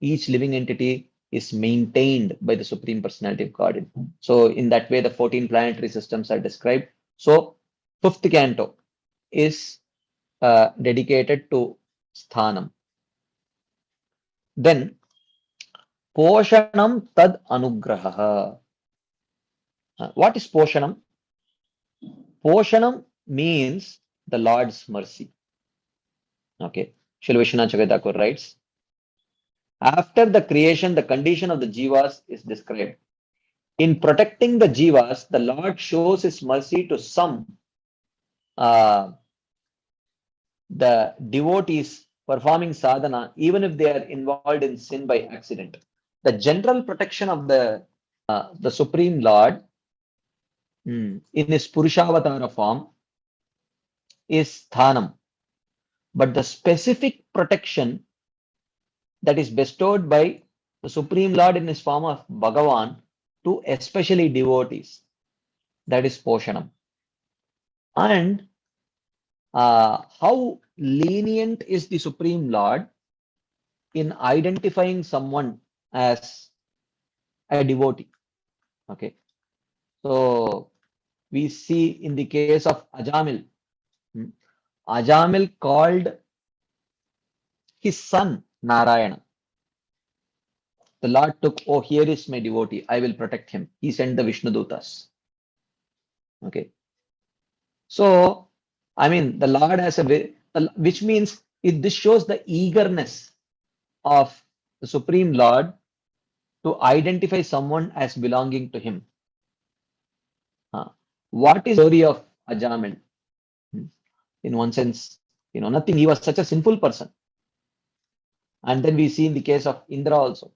each living entity is maintained by the Supreme Personality of Godhead. So in that way, the 14 planetary systems are described. So 5th canto is dedicated to Sthanam. Then Poshanam Tad Anugraha. What is Poshanam? Poshanam means the Lord's mercy. Okay. Srila Vishwanath Chakravarti writes, after the creation, the condition of the jivas is described. In protecting the jivas, the Lord shows his mercy to some, the devotees performing sadhana, even if they are involved in sin by accident. The general protection of the Supreme Lord in his Purushavatara form is Sthanam. But the specific protection that is bestowed by the Supreme Lord in his form of Bhagavan to especially devotees, that is Poshanam. And how lenient is the Supreme Lord in identifying someone as a devotee. Okay. So we see in the case of Ajamil, Ajamil called his son Narayana. The Lord took, oh, here is my devotee, I will protect him. He sent the Vishnu Dutas. Okay. So, I mean, the Lord has a way, which means this shows the eagerness of the Supreme Lord to identify someone as belonging to him. What is the story of Ajamil? In one sense, nothing. He was such a sinful person. And then we see in the case of Indra also.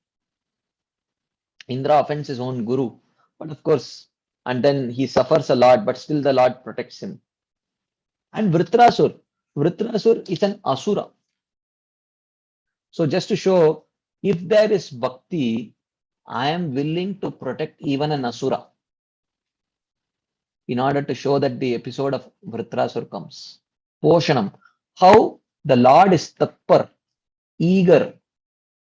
Indra offends his own guru, but of course, and then he suffers a lot, but still the Lord protects him. And Vritrasur is an asura. So just to show, if there is bhakti, I am willing to protect even an asura, in order to show that the episode of Vritrasur comes. Poshanam, how the Lord is tatpar, eager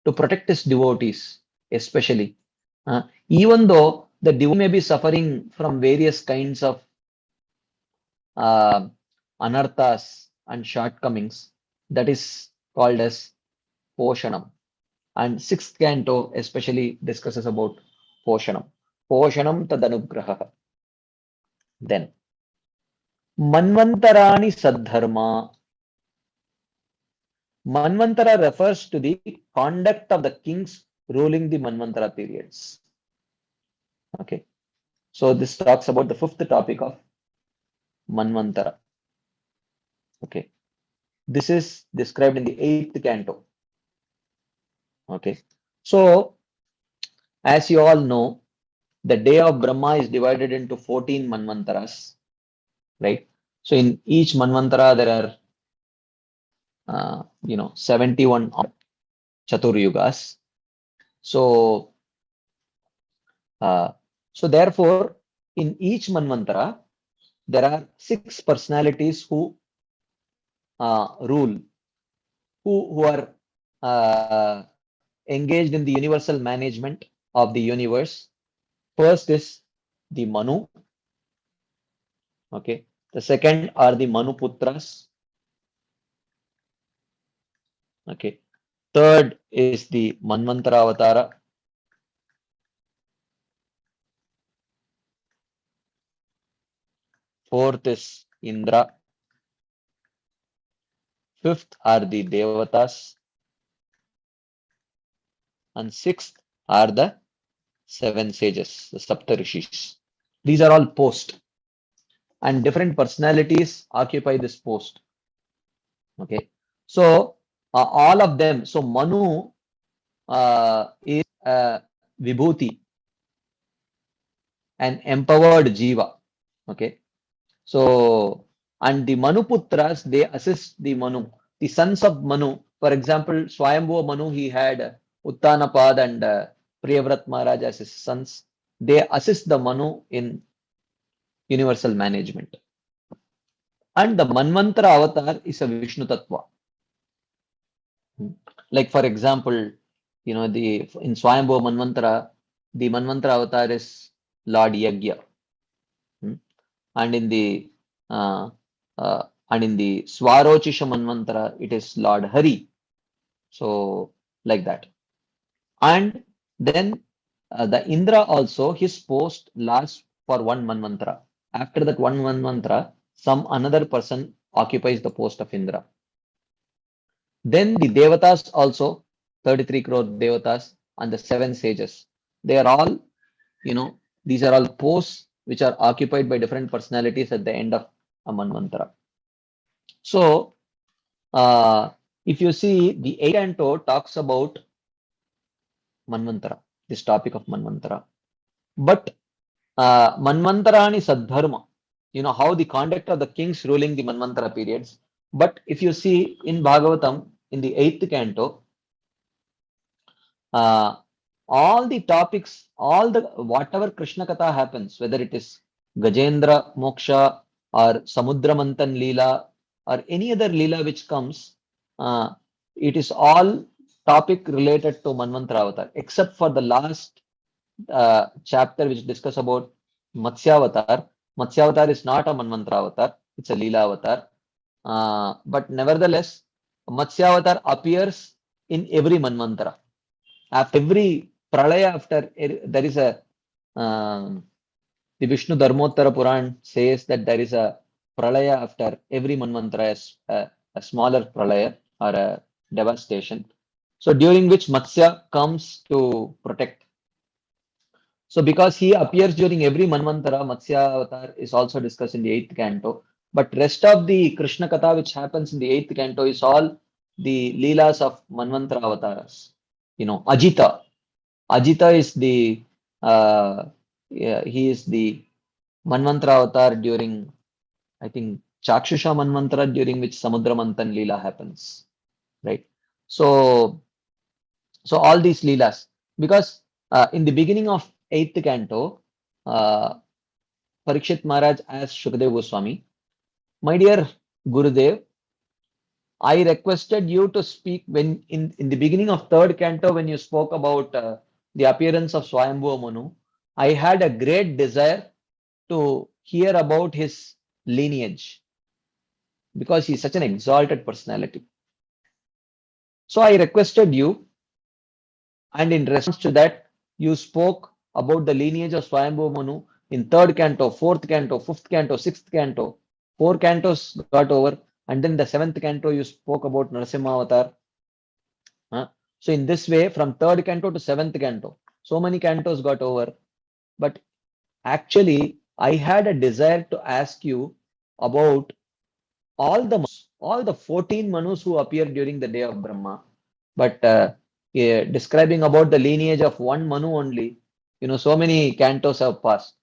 to protect his devotees, especially. Even though the devotee may be suffering from various kinds of anarthas and shortcomings, that is called as Poshanam. And 6th canto especially discusses about Poshanam. Poshanam tadanugraha. Then Manvantarani Saddharma. Manvantara refers to the conduct of the kings ruling the Manvantara periods. Okay. So this talks about the 5th topic of Manvantara. Okay. This is described in the 8th canto. Okay. So As you all know, the day of Brahma is divided into 14 manvantaras, right? So in each manvantara there are 71 chaturyugas. So therefore, in each manvantara there are 6 personalities who rule, who are engaged in the universal management of the universe. First is the Manu. Okay. The second are the Manuputras. Okay. Third is the Manvantara Avatara. Fourth is Indra. Fifth are the Devatas. And sixth are the 7 sages, the Saptarishis. These are all post, and different personalities occupy this post. Okay. So all of them, so Manu is Vibhuti, an empowered Jiva. Okay. So, and the Manuputras, they assist the Manu. The sons of Manu, for example, Swayambhuva Manu, he had Uttanapad and Priyavrat Maharaj as his sons. They assist the Manu in universal management. And the Manvantara avatar is a Vishnu Tattva. Like for example, in Swayambhuva Manvantara, the Manvantara avatar is Lord Yagya. And in the Swarochisha Manvantara, it is Lord Hari. So like that. And then the Indra also, his post lasts for 1 Manvantara. After that 1 Manvantara, some another person occupies the post of Indra. Then the Devatas also, 33 crore Devatas and the 7 sages. They are all, these are all posts which are occupied by different personalities at the end of a Manvantara. So, if you see, the 8th canto talks about Manvantara, this topic of Manvantara. But Manvantarani Sadharma, how the conduct of the kings ruling the Manvantara periods. But if you see in Bhagavatam, in the 8th canto, all the topics, whatever Krishna Katha happens, whether it is Gajendra Moksha or Samudra Manthan Leela or any other Leela which comes, it is all topic related to Manvantara Avatar, except for the last chapter which discuss about Matsya Avatar. Matsya Avatar is not a Manvantara Avatar, it's a Leela Avatar. But nevertheless, Matsya Avatar appears in every Manvantara. After every pralaya, there is a the Vishnu Dharmottara Puran says that there is a pralaya after every manvantara, a smaller pralaya or a devastation. So during which Matsya comes to protect. So because he appears during every manvantara, Matsya avatar is also discussed in the 8th canto. But rest of the Krishna Katha which happens in the 8th canto is all the Leelas of Manvantara avatars. Ajita. Ajita is he is the Manvantara avatar during, I think, Chakshusha Manvantara, during which Samudra Manthan Leela happens. Right? So all these Leelas, because in the beginning of 8th canto, Parikshit Maharaj asked Shukadev Goswami, my dear Gurudev, I requested you to speak when in the beginning of 3rd canto, when you spoke about the appearance of Swayambhuva Manu. I had a great desire to hear about his lineage because he's such an exalted personality. So I requested you, and in response to that, you spoke about the lineage of Swayambhuva Manu in 3rd canto, 4th canto, 5th canto, 6th canto. 4 cantos got over, and then the 7th canto you spoke about Narasimha Avatar. So in this way, from 3rd canto to 7th canto, so many cantos got over. But actually, I had a desire to ask you about all the 14 Manus who appeared during the day of Brahma. But describing about the lineage of one Manu only, so many cantos have passed.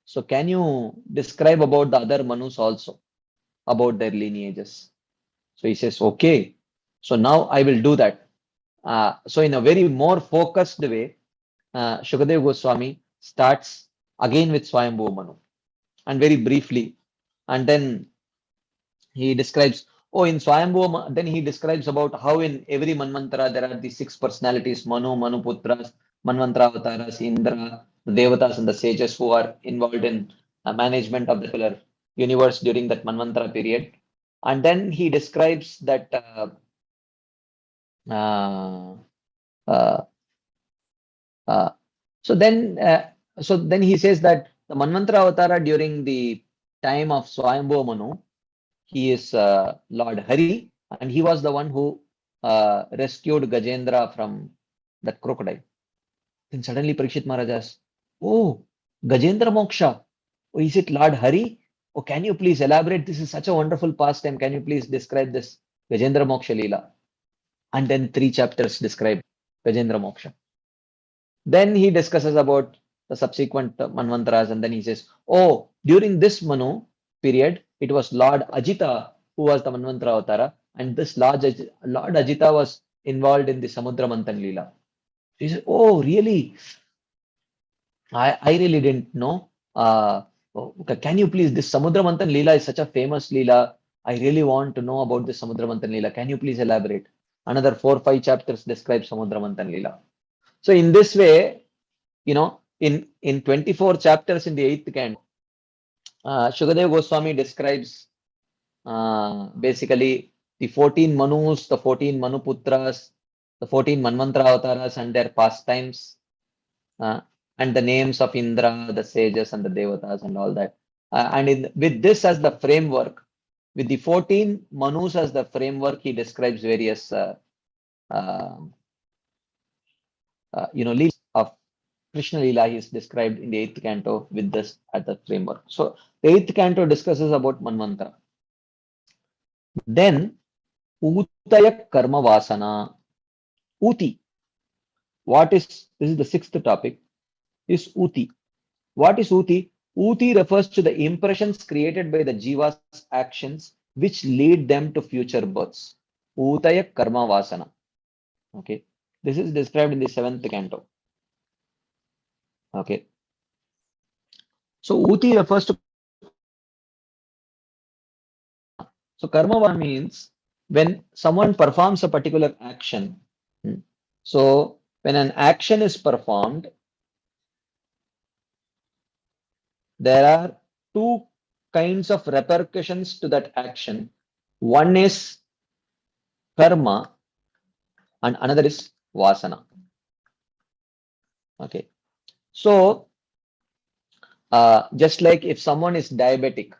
So can you describe about the other Manus also, about their lineages? So he says, okay. So now I will do that. So in a very more focused way, Shukadev Goswami starts again with Swayambhu Manu, and very briefly, and then he describes, in Swayambhu, then he describes about how in every Manvantara there are the 6 personalities, Manu, Manuputras, Manvantara Avataras, Indra, the Devatas and the sages who are involved in management of the particular universe during that Manvantara period. And then he describes that so then he says that the Manvantara Avatara during the time of Swayambhu Manu, he is Lord Hari, and he was the one who rescued Gajendra from that crocodile. Then suddenly Parikshit Maharaj asks, oh, Gajendra Moksha, is it Lord Hari? Oh, can you please elaborate? This is such a wonderful pastime. Can you please describe this Gajendra Moksha Leela? And then 3 chapters describe Gajendra Moksha. Then he discusses about the subsequent Manvantaras, and then he says, oh, during this Manu period, it was Lord Ajita who was the Manvantara Avatara, and this Lord Ajita was involved in the Samudra Manthan Leela. He says, oh, really? I really didn't know. Can you please, this Samudra Manthan Leela is such a famous Leela. I really want to know about this Samudra Manthan Leela. Can you please elaborate? Another 4 or 5 chapters describe Samudra Manthan Leela. So in this way, in 24 chapters in the 8th canto, Shukadev Goswami describes basically the 14 Manus, the 14 Manuputras, the 14 Manvantara Avataras and their pastimes, and the names of Indra, the sages and the Devatas and all that. And with this as the framework, with the 14 Manus as the framework, he describes various leaves of Krishna Leela is described in the 8th canto with this as the framework. So the 8th canto discusses about Manvantara. Then Utaya Karma Vasana. Uti. This is the 6th topic, is Uti. What is Uti? Uti refers to the impressions created by the Jiva's actions which lead them to future births. Utaya Karma Vasana. Okay. This is described in the 7th canto. Okay. So Uti refers to, so karma means when someone performs a particular action. So when an action is performed, there are 2 kinds of repercussions to that action. One is karma and another is vasana. Okay. So just like if someone is diabetic,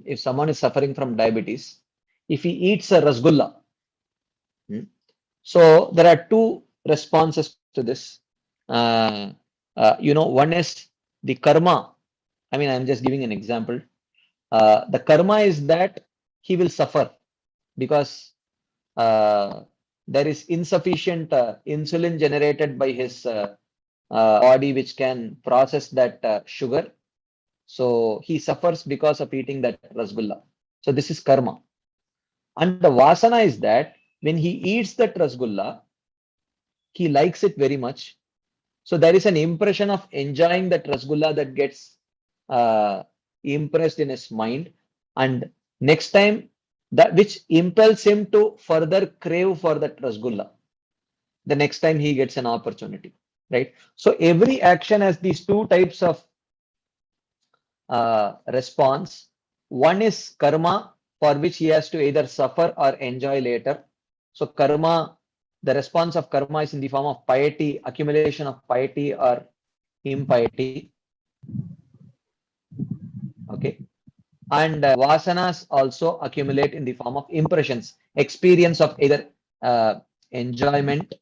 if someone is suffering from diabetes, if he eats a rasgulla, so there are 2 responses to this. One is the karma. I mean, I'm just giving an example. The karma is that he will suffer because there is insufficient insulin generated by his body which can process that sugar. So he suffers because of eating that rasgulla. So this is karma. And the vasana is that when he eats that rasgulla, he likes it very much. So there is an impression of enjoying that rasgulla that gets impressed in his mind, and next time that which impels him to further crave for that rasgulla the next time he gets an opportunity, right? So every action has these 2 types of response. One is karma, for which he has to either suffer or enjoy later. So karma, the response of karma is in the form of piety, accumulation of piety or impiety. Okay. And vasanas also accumulate in the form of impressions, experience of either enjoyment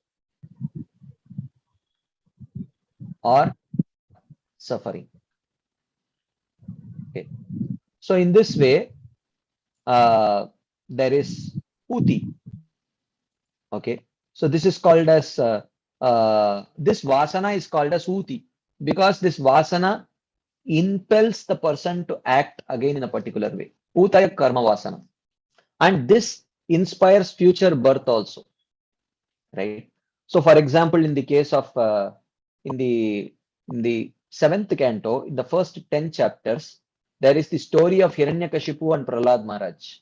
or suffering. Okay. So in this way, there is Uti. Okay. So this is called as this vasana is called as uti, because this vasana impels the person to act again in a particular way. Utaya karma vasana, and this inspires future birth also, right? So, for example, in the case of in the 7th canto, in the first 10 chapters, there is the story of Hiranyakashipu and Prahlad Maharaj,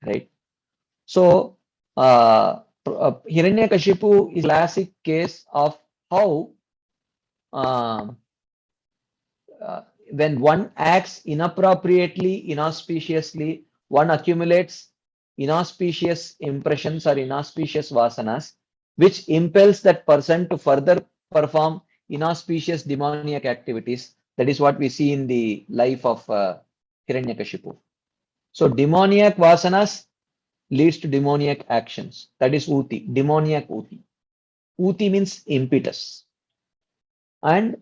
right? So, Hiranyakashipu is a classic case of how um, when one acts inappropriately, inauspiciously, one accumulates inauspicious impressions or inauspicious vasanas, which impels that person to further perform inauspicious demoniac activities. That is what we see in the life of Hiranyakashipu. So demoniac vasanas leads to demoniac actions. That is uti, demoniac uti. Uti means impetus. And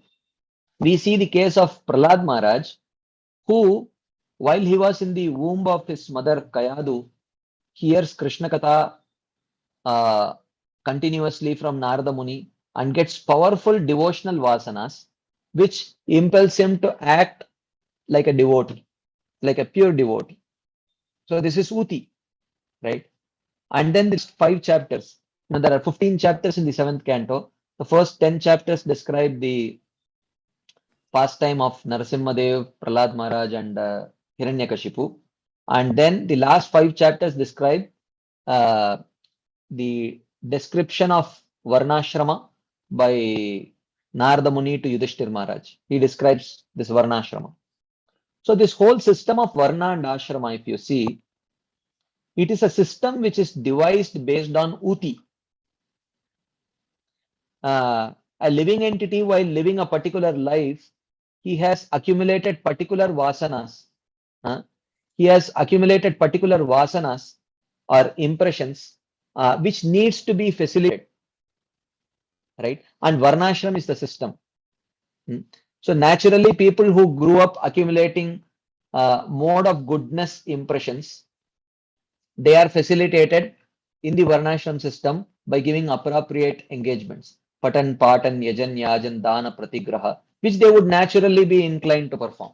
we see the case of Prahlad Maharaj, who, while he was in the womb of his mother Kayadu, hears Krishna Katha continuously from Narada Muni and gets powerful devotional vasanas, which impels him to act like a devotee, like a pure devotee. So this is Uti, right? And then there's 5 chapters. Now there are 15 chapters in the 7th canto. The first 10 chapters describe the pastime of Narasimhadev, Prahlad Maharaj, and Hiranyakashipu. And then the last 5 chapters describe the description of Varnashrama by Narada Muni to Yudhishthir Maharaj. He describes this Varnashrama. So this whole system of Varna and Ashrama, if you see, it is a system which is devised based on Uti. A living entity, while living a particular life, he has accumulated particular vasanas. He has accumulated particular vasanas or impressions which needs to be facilitated, right? And Varnashram is the system. So naturally, people who grew up accumulating mode of goodness impressions, they are facilitated in the Varnashram system by giving appropriate engagements. Patan, Patan, Yajan, Yajan, Dana, Pratigraha, which they would naturally be inclined to perform.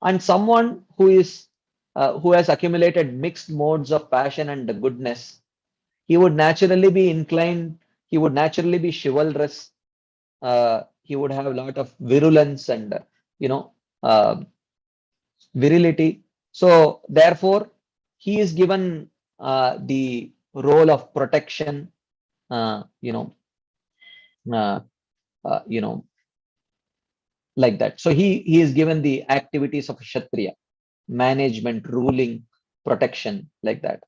And someone who is who has accumulated mixed modes of passion and goodness, he would naturally be inclined, he would naturally be chivalrous, he would have a lot of virulence and virility. So therefore, he is given the role of protection, you know, like that. So he is given the activities of Kshatriya, management, ruling, protection, like that.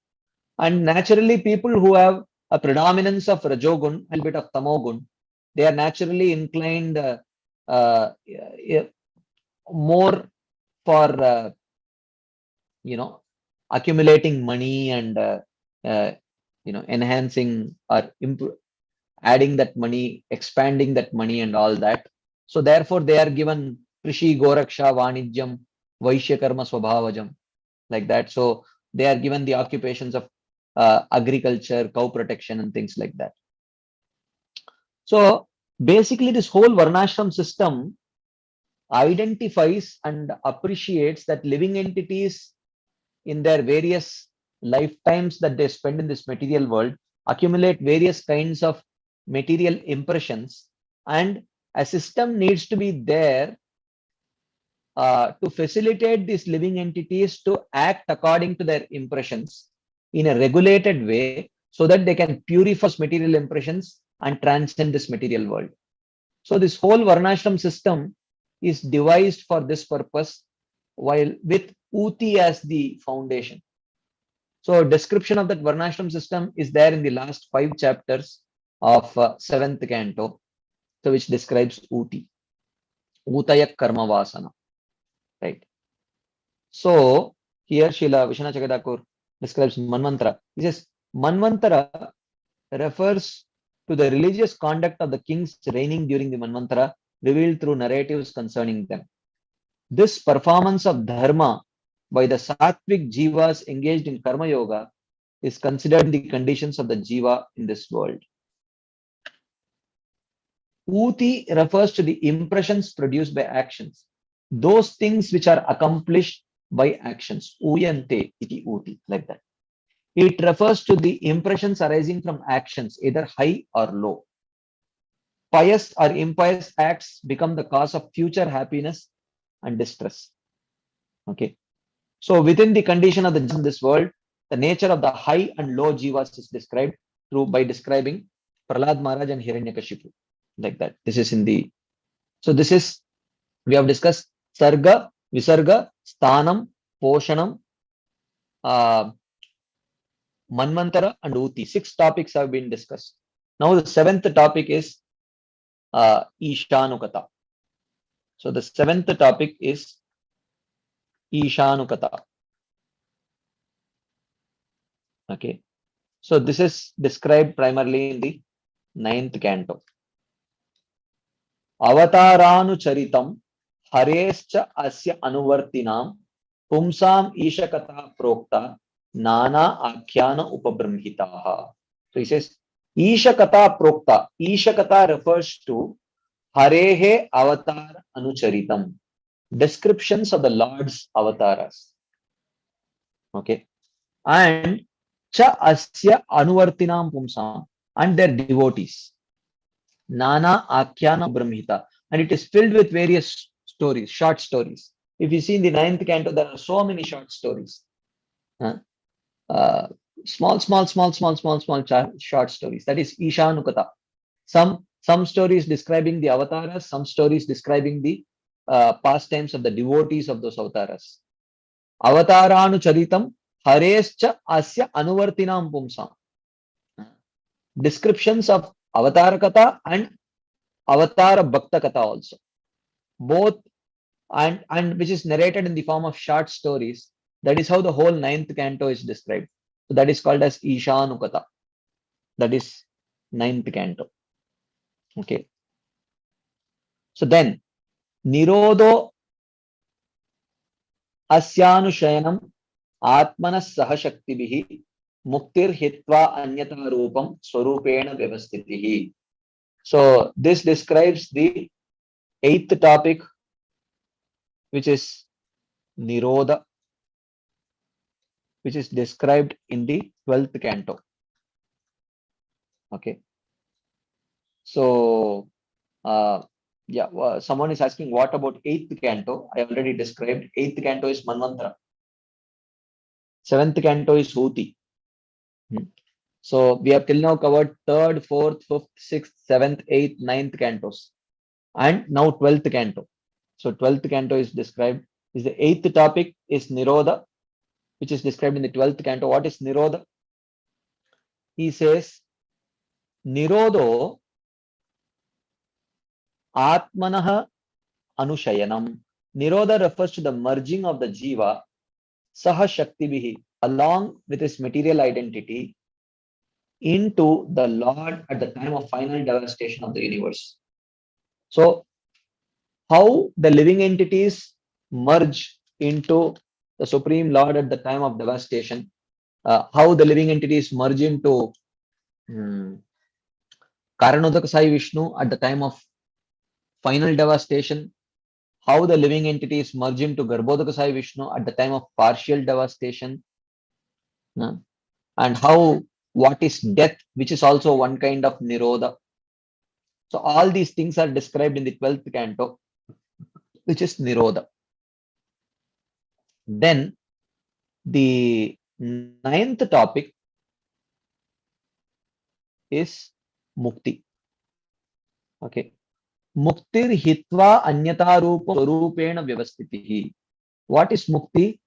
And naturally, people who have a predominance of Rajogun, a little bit of Tamogun, they are naturally inclined more for accumulating money and enhancing or adding that money, expanding that money and all that. So therefore, they are given Krishi, Goraksha, Vanijyam, Vaishya Karma, Swabhavajam, like that. So they are given the occupations of agriculture, cow protection, and things like that. So basically, this whole Varnashram system identifies and appreciates that living entities in their various lifetimes that they spend in this material world accumulate various kinds of material impressions, and a system needs to be there to facilitate these living entities to act according to their impressions in a regulated way so that they can purify material impressions and transcend this material world. So this whole Varnashram system is devised for this purpose, while with Uti as the foundation. So description of that Varnashram system is there in the last 5 chapters of 7th canto, so which describes Uti, Utaya Karma Vasana, right? So here Srila Vishwanath Chakravarti describes Manvantara. He says Manvantara refers to the religious conduct of the kings reigning during the Manvantara, revealed through narratives concerning them. This performance of dharma by the sattvic jivas engaged in karma yoga is considered the conditions of the jiva in this world. Uti refers to the impressions produced by actions. Those things which are accomplished by actions. Uyante iti uti, like that. It refers to the impressions arising from actions, either high or low. Pious or impious acts become the cause of future happiness and distress. Okay. So within the condition of this world, the nature of the high and low jivas is described by describing Prahlad Maharaj and Hiranyakashipu, like that. This is in the, so this is, we have discussed Sarga, Visarga, Sthanam, Poshanam, Manvantara and Uti. 6 topics have been discussed. Now the 7th topic is Ishanukata. So the 7th topic is Ishanukata. Okay. So this is described primarily in the 9th canto. Avataranucharitam harescha asya anuvartinam pumsam ishakata prokta nana akhyana upabrahmhitaha. So he says Ishakata prokta. Ishakata refers to Harehe avatar anucharitam. Descriptions of the Lord's avatars. Okay. And cha asya anuvartinam pumsam, and their devotees. Nana Akhyana Brahmita, and it is filled with various stories, short stories. If you see in the 9th canto, there are so many short stories. Small short stories. That is Ishanukata. Some stories describing the avatars, some stories describing the pastimes of the devotees of those avatars. Avataranu charitam harescha asya anuvartinam pumsam. Descriptions of Avatar Katha and Avatar Bhakta Katha also. Both, and which is narrated in the form of short stories. That is how the whole 9th canto is described. So that is called as Ishanukata. That is 9th canto. Okay. So then, Nirodho Asyanushayanam Atmanas Sahashaktibihi Muktir Hitva Anyata Rupam Swarupena Vyavastitihi. So this describes the 8th topic, which is Nirodha, which is described in the 12th canto. Okay. So, someone is asking, what about 8th canto? I already described. 8th canto is Manvantara. 7th canto is Huti. So we have till now covered 3rd, 4th, 5th, 6th, 7th, 8th, 9th cantos. And now 12th canto. So 12th canto is described. Is the 8th topic is Nirodha, which is described in the 12th canto. What is Nirodha? He says, Nirodho Atmanaha Anushayanam. Nirodha refers to the merging of the jiva Saha Shaktibihi, along with his material identity, into the Lord at the time of final devastation of the universe. So, how the living entities merge into the Supreme Lord at the time of devastation, how the living entities merge into Karanodaka Sai Vishnu at the time of final devastation, how the living entities merge into Garbhodaka Sai Vishnu at the time of partial devastation, and how what is death, which is also one kind of Nirodha. So all these things are described in the 12th canto, which is Nirodha. Then the 9th topic is Mukti. Okay. Muktir hitva anyata rupam swarupena vyavastitihi. What is Mukti?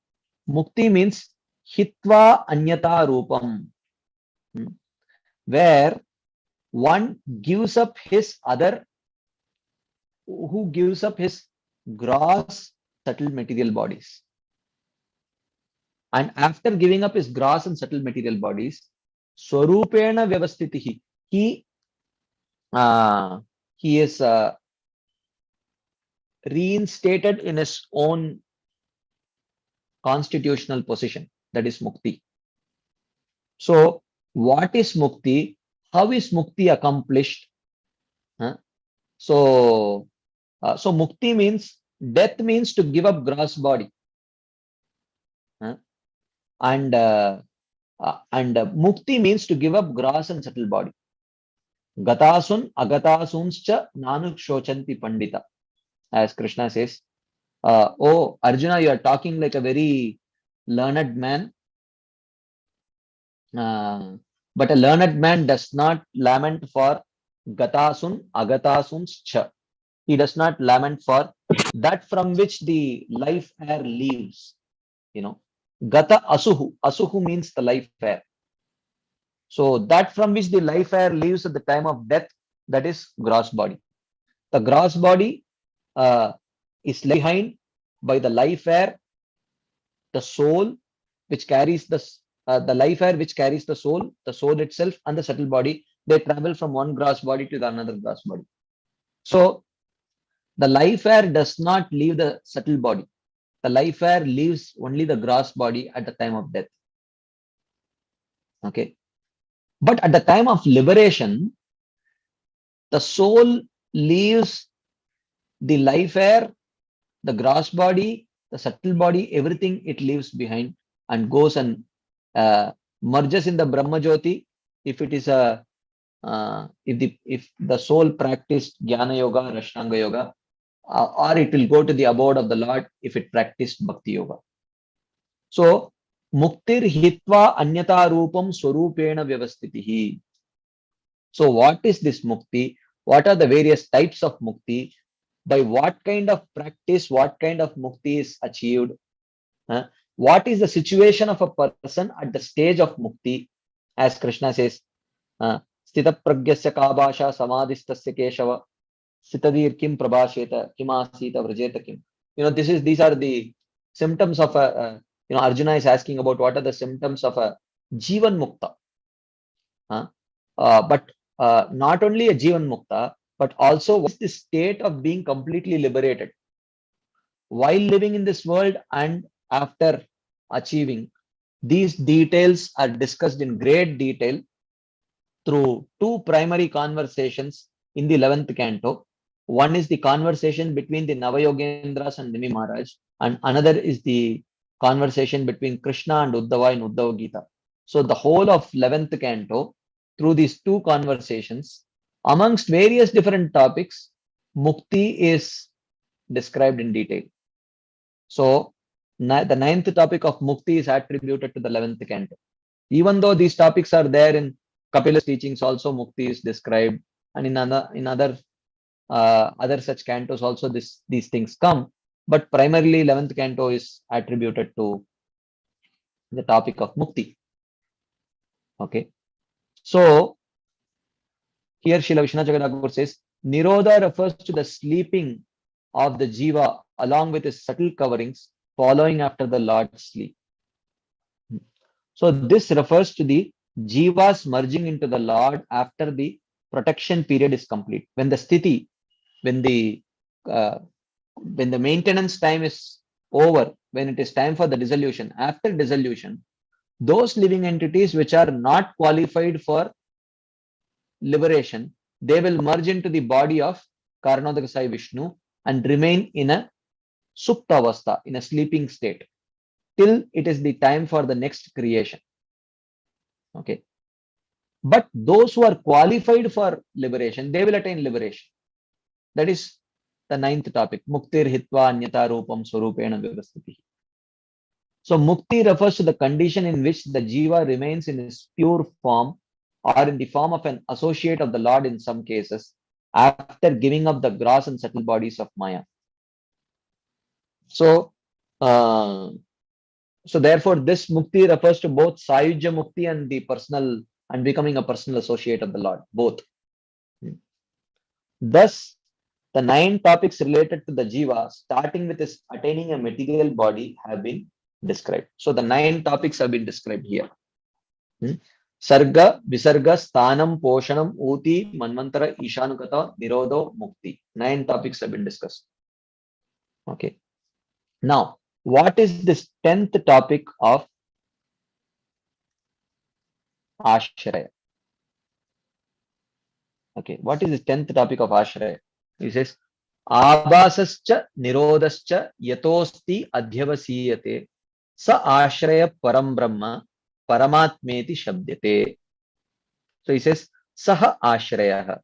Mukti means hitva anyata rupam, where one gives up his other, who gives up his gross subtle material bodies. And after giving up his gross and subtle material bodies, swarupena vyavastitihi, he is reinstated in his own constitutional position. That is Mukti. So what is mukti? How is mukti accomplished? So mukti means, death means to give up gross body. And mukti means to give up gross and subtle body. Gatasun agatasunscha nanu shochanti pandita. As Krishna says, oh Arjuna, you are talking like a very learned man. But a learned man does not lament for gatasun agatasunscha. He does not lament for that from which the life air leaves. Gata asuhu. Asuhu means the life air. So that from which the life air leaves at the time of death, that is gross body. The gross body is left behind by the life air, the soul, which carries the life air, which carries the soul itself, and the subtle body. They travel from one gross body to the another gross body. So the life air does not leave the subtle body. The life air leaves only the gross body at the time of death. Okay. But at the time of liberation, the soul leaves the life air, the gross body, the subtle body, everything it leaves behind and goes and merges in the Brahma Jyoti. If it is if the soul practiced Jnana Yoga or Ashtanga Yoga, or it will go to the abode of the Lord if it practiced Bhakti Yoga. So muktir hitva anyata rupam swarupena vyavastitihi. So what is this mukti? What are the various types of mukti? By what kind of practice, what kind of mukti is achieved? What is the situation of a person at the stage of mukti? As Krishna says, Sthita pragyasya kabasha samadhistasya keshava sitadir kim prabhasheta kimasita vrajeta kim. These are the symptoms of Arjuna is asking about what are the symptoms of a Jivan Mukta. But not only a Jivan Mukta, but also what is the state of being completely liberated while living in this world and after achieving. These details are discussed in great detail through two primary conversations in the 11th canto. One is the conversation between the Navayogendras and Nimi Maharaj, and another is the conversation between Krishna and Uddhava in Uddhava Gita. So the whole of 11th canto, through these two conversations, amongst various different topics, Mukti is described in detail. So the 9th topic of Mukti is attributed to the 11th canto. Even though these topics are there in Kapila's teachings, also Mukti is described, and in other such cantos also these things come. But primarily 11th canto is attributed to the topic of Mukti. Okay. So here Srila Vishwanath Chakravarti says, Nirodha refers to the sleeping of the Jiva along with his subtle coverings following after the Lord's sleep. So this refers to the Jivas merging into the Lord after the protection period is complete. When the sthiti, when the maintenance time is over, when it is time for the dissolution, after dissolution, those living entities which are not qualified for liberation, they will merge into the body of Karanodakasai Vishnu and remain in a supta avastha, in a sleeping state, till it is the time for the next creation. Okay. But those who are qualified for liberation, they will attain liberation. That is the 9th topic, Muktir Hitva Anyata Rupam Swarupena Vyavastitihi. So Mukti refers to the condition in which the Jiva remains in his pure form or in the form of an associate of the Lord in some cases, after giving up the gross and subtle bodies of Maya. So, therefore, this Mukti refers to both Sayujya Mukti and the personal and becoming a personal associate of the Lord, both. Thus, the 9 topics related to the Jiva, starting with his attaining a material body, have been described. So the 9 topics have been described here. Sarga, Visarga, Sthanam, Poshanam, Uti, Manvantara, Ishanukata, Nirodho, Mukti. 9 topics have been discussed. Okay. Now, what is this 10th topic of Ashraya. Okay, what is the 10th topic of Ashraya? He says, Abhasascha nirodascha yatosti adhyavasiyate sa ashraya param brahma paramatmeti shabdyate. So he says, Saha ashraya.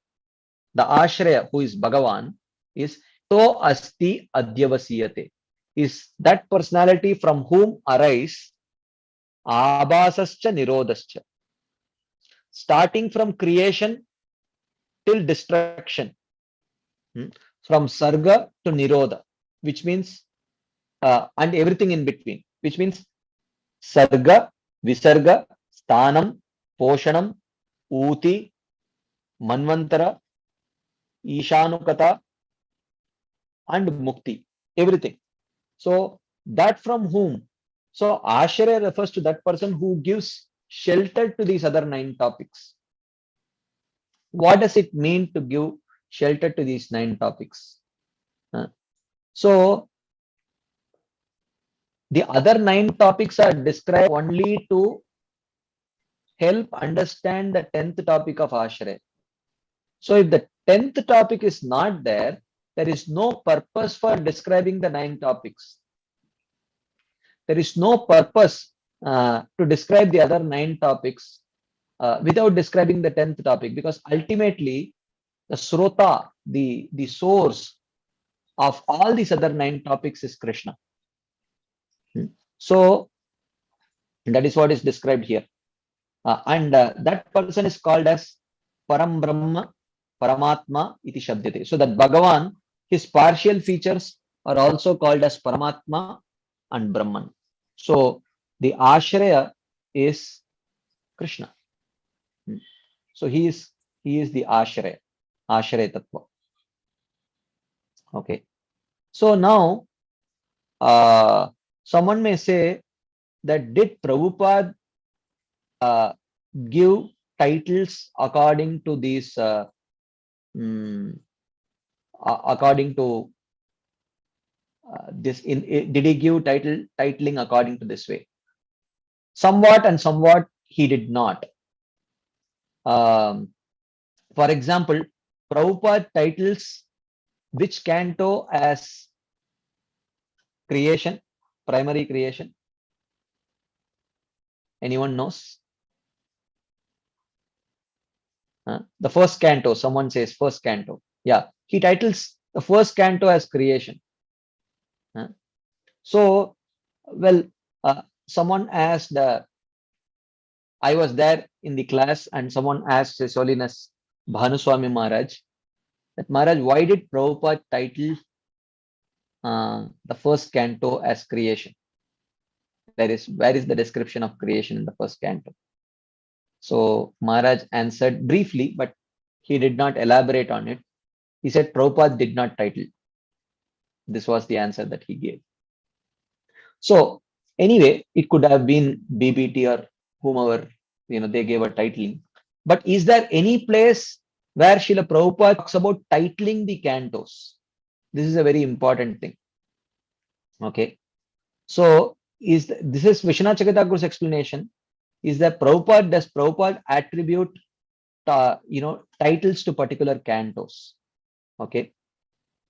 The ashraya, who is Bhagavan, is to asti adhyavasiyate, is that personality from whom arise abhasascha nirodascha, starting from creation till destruction, from sarga to nirodha, which means and everything in between, which means sarga, visarga, sthanam, poshanam, uti, manvantara, ishanukata, and mukti, everything. So that from whom? So Ashraya refers to that person who gives shelter to these other 9 topics. What does it mean to give shelter to these 9 topics? So the other 9 topics are described only to help understand the 10th topic of Ashraya. So if the 10th topic is not there, there is no purpose for describing the 9 topics. There is no purpose to describe the other 9 topics without describing the 10th topic, because ultimately the srota, the source of all these other 9 topics is Krishna. So that is what is described here. And that person is called as Param Brahma, Paramatma iti Shabdyate. So that Bhagavan, his partial features are also called as Paramatma and Brahman. So the Ashraya is Krishna. So he is the Ashraya Tattva. Okay. So now someone may say that did Prabhupada give titles according to these according to this did he give titling according to this way? Somewhat and somewhat he did not. For example, Prabhupada titles which canto as creation, primary creation? Anyone knows? The first canto, someone says first canto. Yeah, he titles the first canto as creation. So, well, someone asked, I was there in the class and someone asked His Holiness Bhanuswami Maharaj, that Maharaj, why did Prabhupada title the first canto as creation? Where is the description of creation in the first canto? So Maharaj answered briefly, but he did not elaborate on it. He said Prabhupada did not title. This was the answer that he gave. So anyway, it could have been BBT or whomever, they gave a titling. But is there any place where Srila Prabhupada talks about titling the cantos? This is a very important thing. Okay. So this is Vishwanath Chakravarti's explanation, is that does Prabhupada attribute titles to particular cantos? Okay.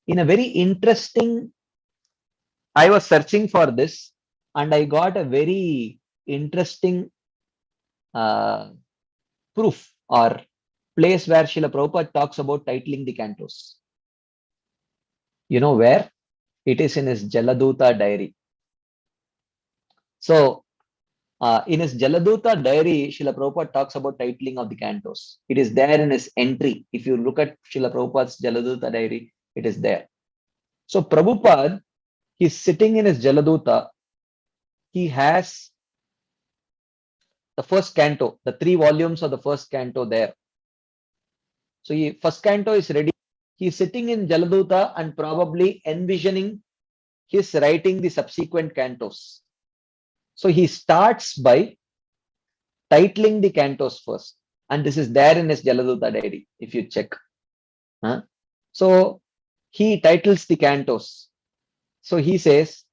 In a very interesting, I was searching for this and I got a very interesting proof or place where Srila Prabhupada talks about titling the cantos. You know where? It is in his Jaladuta diary. So in his Jaladuta diary, Srila Prabhupada talks about titling of the cantos. It is there in his entry. If you look at Srila Prabhupada's Jaladuta diary, it is there. So Prabhupada, he's sitting in his Jaladuta. He has the first canto, the 3 volumes of the first canto there. So first canto is ready. He's sitting in Jaladuta and probably envisioning his writing the subsequent cantos. So he starts by titling the cantos first. And this is there in his Jaladuta diary, if you check. So he titles the cantos. So he says,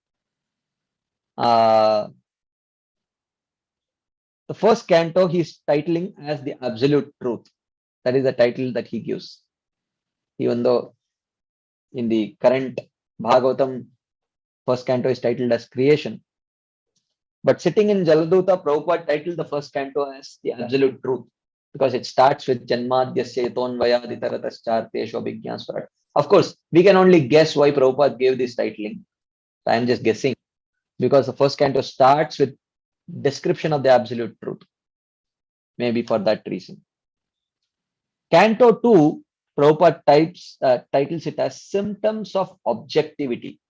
The first canto he's titling as the absolute truth. That is the title that he gives. Even though in the current Bhagavatam, first canto is titled as creation. But sitting in Jaladuta, Prabhupada titled the first canto as the absolute truth, because it starts with Janmadhyasya Yatonvayaditarataschaartesho Abhijñasvarat. Of course, we can only guess why Prabhupada gave this titling. I am just guessing, because the first canto starts with description of the absolute truth. Maybe for that reason. Canto 2, Prabhupada titles it as Symptoms of Objectivity.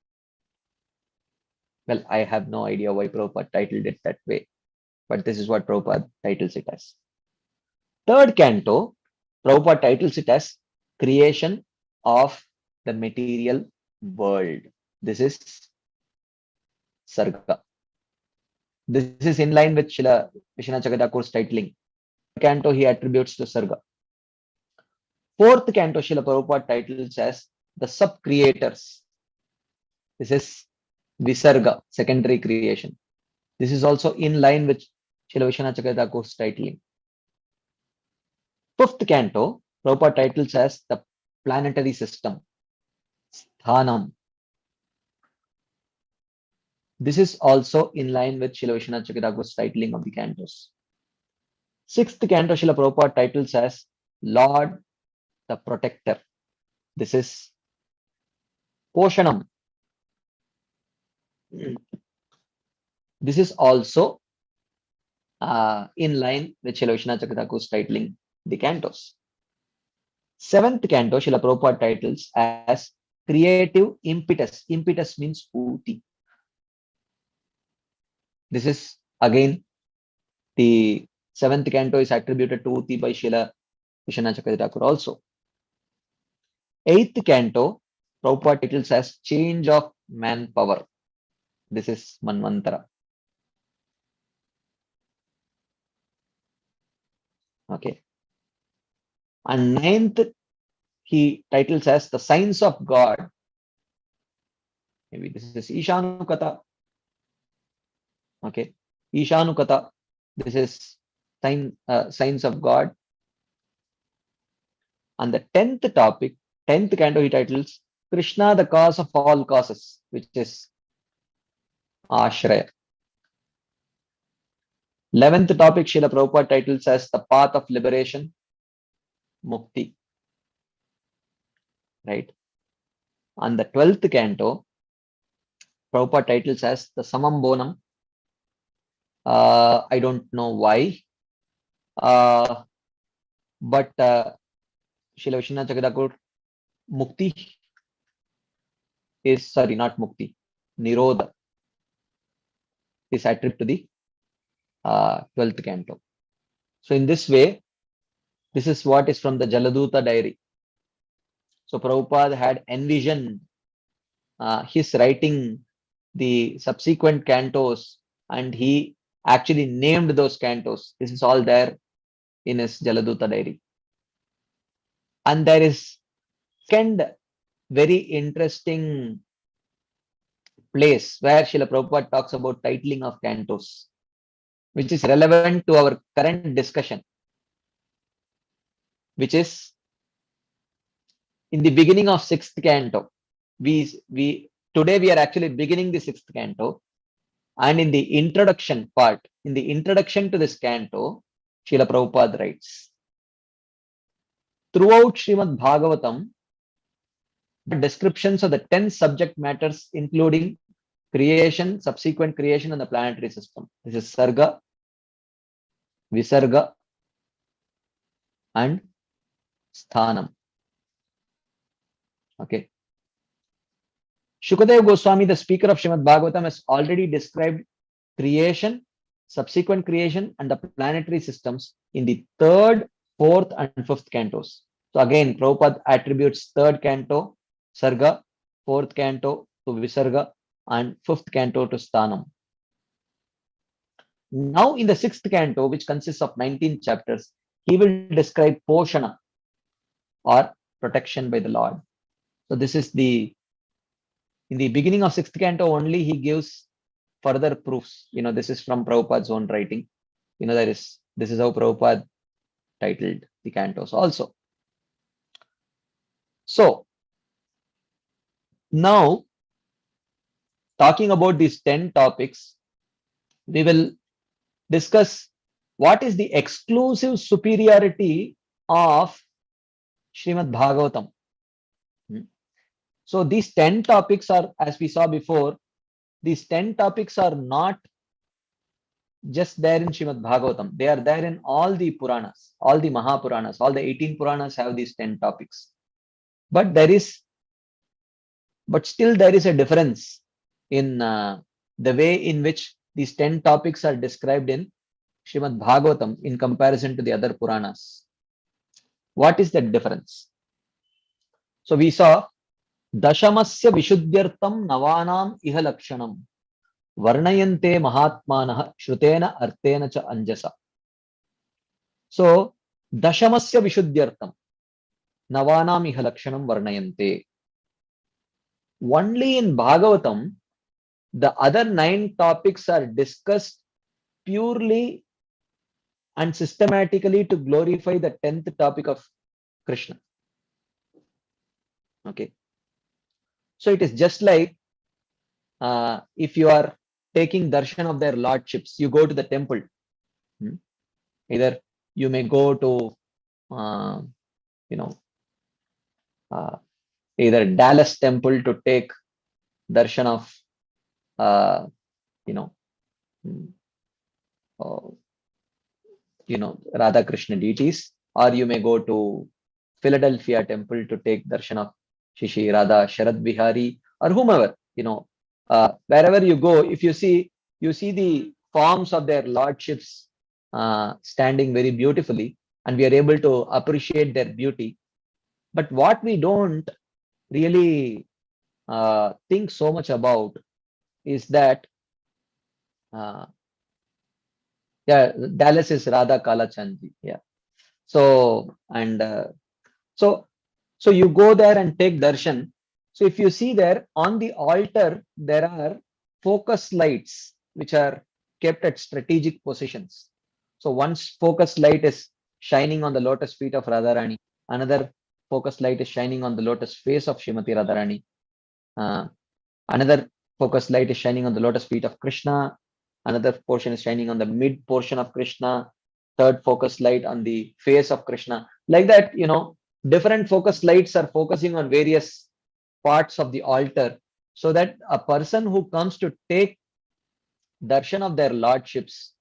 Well, I have no idea why Prabhupada titled it that way, but this is what Prabhupada titles it as. Third canto, Prabhupada titles it as Creation of the Material World. This is Sarga. This is in line with Srila Vishwanath Chakravarti's titling. Canto he attributes to Sarga. Fourth canto, Srila Prabhupada titles as the sub-creators. This is Visarga, secondary creation. This is also in line with Srila Vishwanath Chakravarti's titling. Fifth canto, Prabhupada titles as the planetary system, Sthanam. This is also in line with Srila Vishwanath Chakravarti's titling of the cantos. Sixth canto, Srila Prabhupada titles as Lord the Protector. This is Poshanam. This is also in line with Srila Vishwanath Chakravarti's titling the cantos. Seventh canto, Srila Prabhupada titles as Creative Impetus. Impetus means Uti. This is again the seventh canto is attributed to Uti by Srila Vishwanath Chakravarti also. Eighth canto, Prabhupada titles as Change of Manpower. This is Manvantara. Okay. And ninth, he titles as the Signs of God. Maybe this is Ishanukata. Okay. Ishanukata. This is Signs of God. And the 10th topic, 10th canto, he titles Krishna, the cause of all causes, which is Ashraya. 11th topic, Srila Prabhupada titles as the path of liberation, Mukti. Right. And the 12th canto, Prabhupada titles as the Samambonam. I don't know why. But Srila Vishwanath Chakravarti, Mukti is, sorry, not Mukti, Nirodha is attributed to the 12th canto. So in this way, this is what is from the Jaladuta diary. So Prabhupada had envisioned his writing the subsequent cantos, and he actually named those cantos. This is all there in his Jaladuta diary. And there is second very interesting place where Srila Prabhupada talks about titling of cantos, which is relevant to our current discussion, which is in the beginning of 6th canto. Today we are actually beginning the 6th canto, and in the introduction part, in the introduction to this canto, Srila Prabhupada writes, throughout Srimad Bhagavatam, the descriptions of the 10 subject matters, including creation, subsequent creation, and the planetary system. This is Sarga, Visarga, and Sthanam. Okay. Shukadeva Goswami, the speaker of Srimad Bhagavatam, has already described creation, subsequent creation, and the planetary systems in the 3rd, 4th, and 5th cantos. So again, Prabhupada attributes 3rd canto, Sarga, 4th canto to Visarga, and 5th canto to Sthanam. Now in the 6th canto, which consists of 19 chapters, he will describe Poshana, or protection by the Lord. So this is in the beginning of 6th canto only, he gives further proofs. This is from Prabhupada's own writing. this is how Prabhupada titled the cantos also. So now, talking about these 10 topics, we will discuss what is the exclusive superiority of Srimad Bhagavatam. So these 10 topics are, as we saw before, these 10 topics are not just there in Srimad Bhagavatam. They are there in all the Puranas, all the Mahapuranas, all the 18 Puranas have these 10 topics. But still there is a difference in the way in which these 10 topics are described in Srimad Bhagavatam in comparison to the other Puranas. What is that difference? So we saw Dashamasya Vishuddhyartam Navanam Iha Lakshanam Varnayante Mahatmanah Shrutena Artena Cha Anjasa. So Dashamasya Vishuddhyartam Navanam Iha Lakshanam Varnayante. Only in Bhagavatam, the other 9 topics are discussed purely and systematically to glorify the 10th topic of Krishna. Okay. So it is just like if you are taking darshan of their lordships, you go to the temple. Either you may go to, either Dallas temple to take darshan of, Radha Krishna deities, or you may go to Philadelphia temple to take darshan of Shishi Radha Sharad Bihari or whomever, wherever you go, if you see the forms of their lordships standing very beautifully, and we are able to appreciate their beauty. But what we don't really think so much about is that Dallas is Radha Kalachandji. Yeah. So so you go there and take darshan. So if you see there on the altar, there are focus lights which are kept at strategic positions. So one focus light is shining on the lotus feet of Radharani. Another focus light is shining on the lotus face of Srimati Radharani. Another focus light is shining on the lotus feet of Krishna. Another portion is shining on the mid portion of Krishna. Third focus light on the face of Krishna. Like that, different focus lights are focusing on various parts of the altar, so that a person who comes to take darshan of their lordships,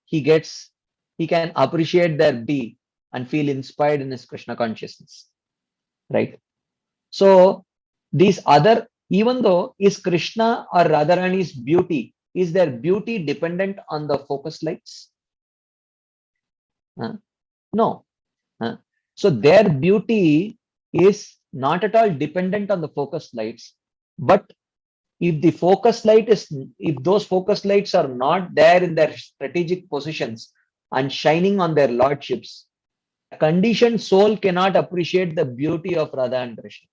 he can appreciate their beauty and feel inspired in his Krishna consciousness, right? So these other, even though is Krishna or Radharani's beauty, is their beauty dependent on the focus lights? No. So their beauty is not at all dependent on the focus lights. But if those focus lights are not there in their strategic positions and shining on their lordships, a conditioned soul cannot appreciate the beauty of Radha and Krishna,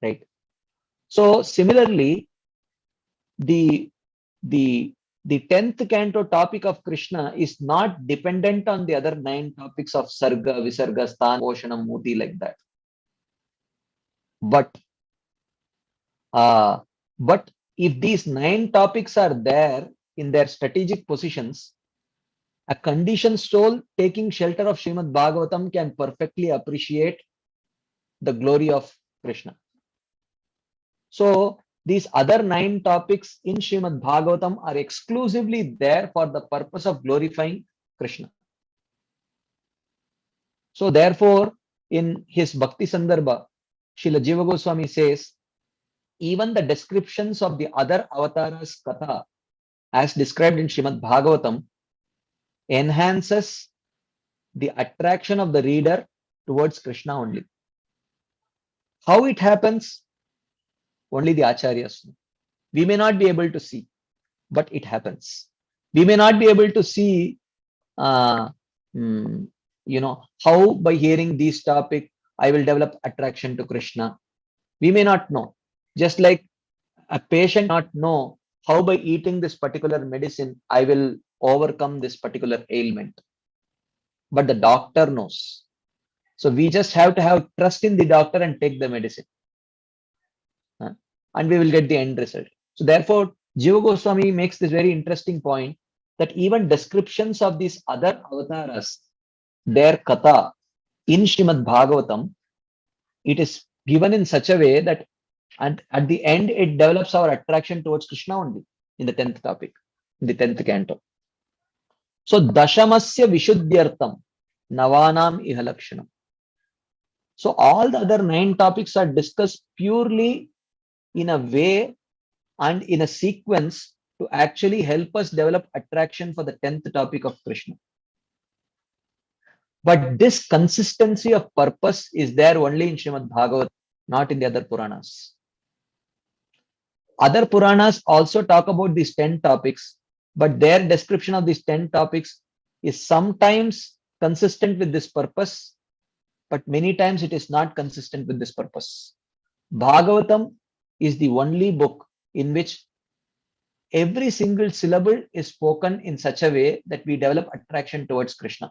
right? So similarly, the 10th canto topic of Krishna is not dependent on the other 9 topics of Sarga, Visarga, Sthana, Poshanam, Muti, like that. But if these 9 topics are there in their strategic positions, a conditioned soul taking shelter of Srimad Bhagavatam can perfectly appreciate the glory of Krishna. So these other 9 topics in Srimad Bhagavatam are exclusively there for the purpose of glorifying Krishna. So therefore, in his Bhakti Sandarbha, Srila Jiva Goswami says, even the descriptions of the other avatars katha as described in Srimad Bhagavatam enhances the attraction of the reader towards Krishna only. How it happens? Only the acharyas know. We may not be able to see, but it happens. We may not be able to see, how by hearing this topic, I will develop attraction to Krishna. We may not know. Just like a patient not know how by eating this particular medicine, I will overcome this particular ailment. But the doctor knows. So we just have to have trust in the doctor and take the medicine. And we will get the end result. So therefore, Jiva Goswami makes this very interesting point that even descriptions of these other avatars, their katha in Srimad Bhagavatam, it is given in such a way that at the end it develops our attraction towards Krishna only in the 10th topic, in the 10th canto. So Dashamasya Vishuddhyartham Navanam Iha Lakshanam. So all the other 9 topics are discussed purely in a way and in a sequence to actually help us develop attraction for the 10th topic of Krishna. But this consistency of purpose is there only in Srimad Bhagavatam, not in the other Puranas. Other Puranas also talk about these 10 topics, but their description of these 10 topics is sometimes consistent with this purpose, but many times it is not consistent with this purpose. Bhagavatam is the only book in which every single syllable is spoken in such a way that we develop attraction towards Krishna.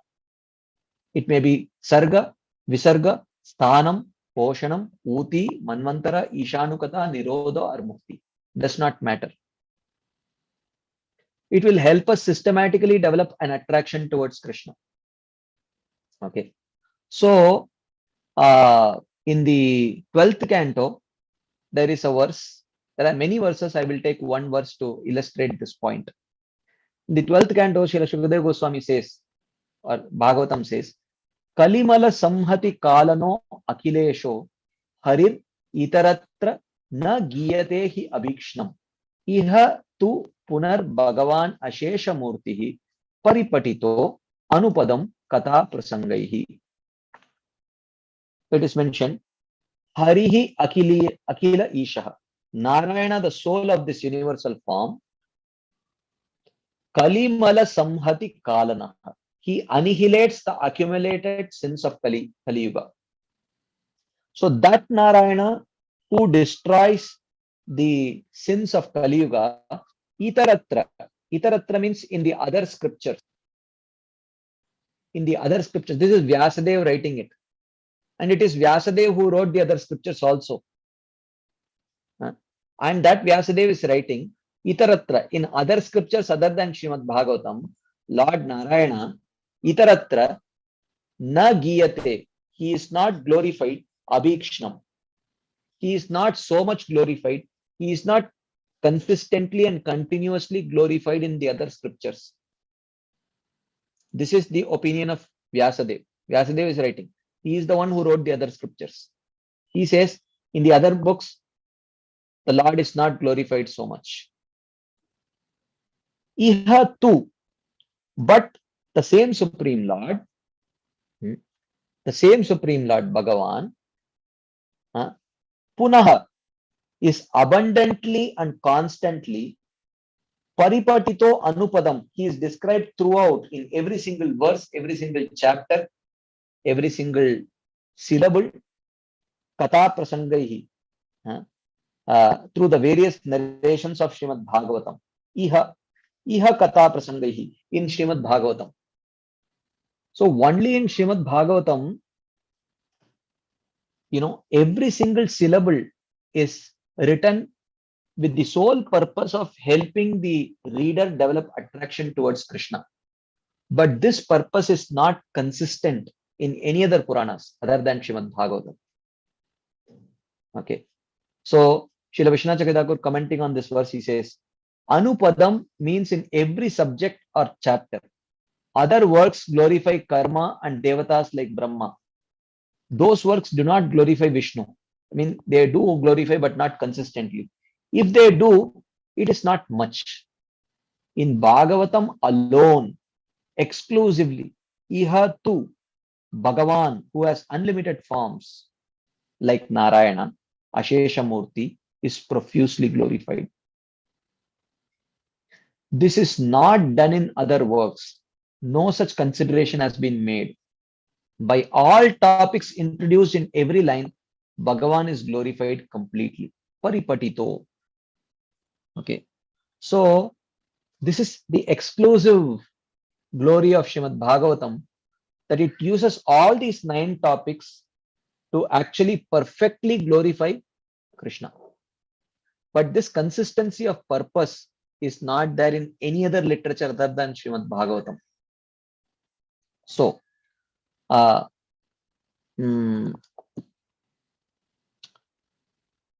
It may be Sarga, Visarga, Sthanam, Poshanam, Uti, Manvantara, Ishanukata, Nirodha or Mukti. Does not matter. It will help us systematically develop an attraction towards Krishna. Okay. So, in the 12th canto, there is a verse. There are many verses. I will take one verse to illustrate this point. In the 12th canto, Srila Shukadeva Goswami says, or Bhagavatam says, Kalimala samhati kalano akilesho harir itaratra na giyate hi abhikshnam iha tu punar bhagavan ashesha murtihi paripatito anupadam katha prasangaihi. It is mentioned, Harihi akila ishaha. Narayana, the soul of this universal form, Kalimala samhati kalana. He annihilates the accumulated sins of Kali Yuga. So that Narayana who destroys the sins of Kali Yuga, Itaratra. Itaratra means in the other scriptures. In the other scriptures. This is Vyasadeva writing it. And it is Vyasadeva who wrote the other scriptures also. And that Vyasadeva is writing, Itaratra, in other scriptures other than Srimad Bhagavatam, Lord Narayana, Itaratra, na giyate, he is not glorified, abhikshnam. He is not so much glorified, he is not consistently and continuously glorified in the other scriptures. This is the opinion of Vyasadeva. Vyasadeva is writing. He is the one who wrote the other scriptures. He says, in the other books, the Lord is not glorified so much. Iha tu, but the same Supreme Lord, Bhagavan, Punaha, is abundantly and constantly paripatito anupadam. He is described throughout in every single verse, every single chapter, every single syllable, katha prasangaihi, through the various narrations of Srimad Bhagavatam. Iha katha prasangaihi in Srimad Bhagavatam. So only in Srimad Bhagavatam, every single syllable is written with the sole purpose of helping the reader develop attraction towards Krishna. But this purpose is not consistent in any other Puranas other than Srimad Bhagavatam. Okay. So, Srila Vishwanath Chakravarti commenting on this verse, he says, Anupadam means in every subject or chapter. Other works glorify karma and devatas like Brahma. Those works do not glorify Vishnu. I mean, they do glorify, but not consistently. If they do, it is not much. In Bhagavatam alone, exclusively, Iha tu, Bhagavan, who has unlimited forms, like Narayana, Ashesha Murti, is profusely glorified. This is not done in other works. No such consideration has been made. By all topics introduced in every line, Bhagavan is glorified completely. Paripatito. Okay. So, This is the exclusive glory of Srimad Bhagavatam, that it uses all these 9 topics to actually perfectly glorify Krishna. But this consistency of purpose is not there in any other literature other than Srimad Bhagavatam. So,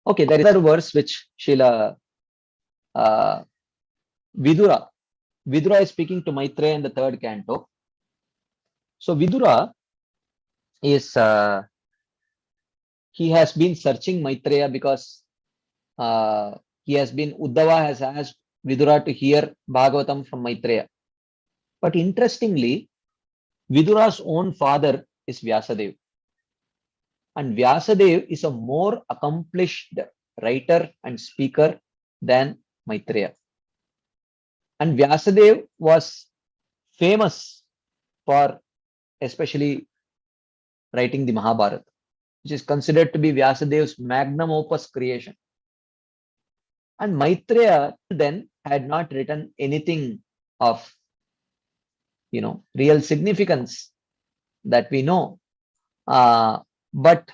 okay, there is another verse which Srila Vidura is speaking to Maitreya in the 3rd canto. So Vidura is he has been searching Maitreya because he has been, Uddhava has asked Vidura to hear Bhagavatam from Maitreya. But interestingly, Vidura's own father is Vyasadeva. And Vyasadeva is a more accomplished writer and speaker than Maitreya. And Vyasadeva was famous for especially writing the Mahabharata, which is considered to be Vyasadeva's magnum opus creation. And Maitreya then had not written anything of, real significance that we know. But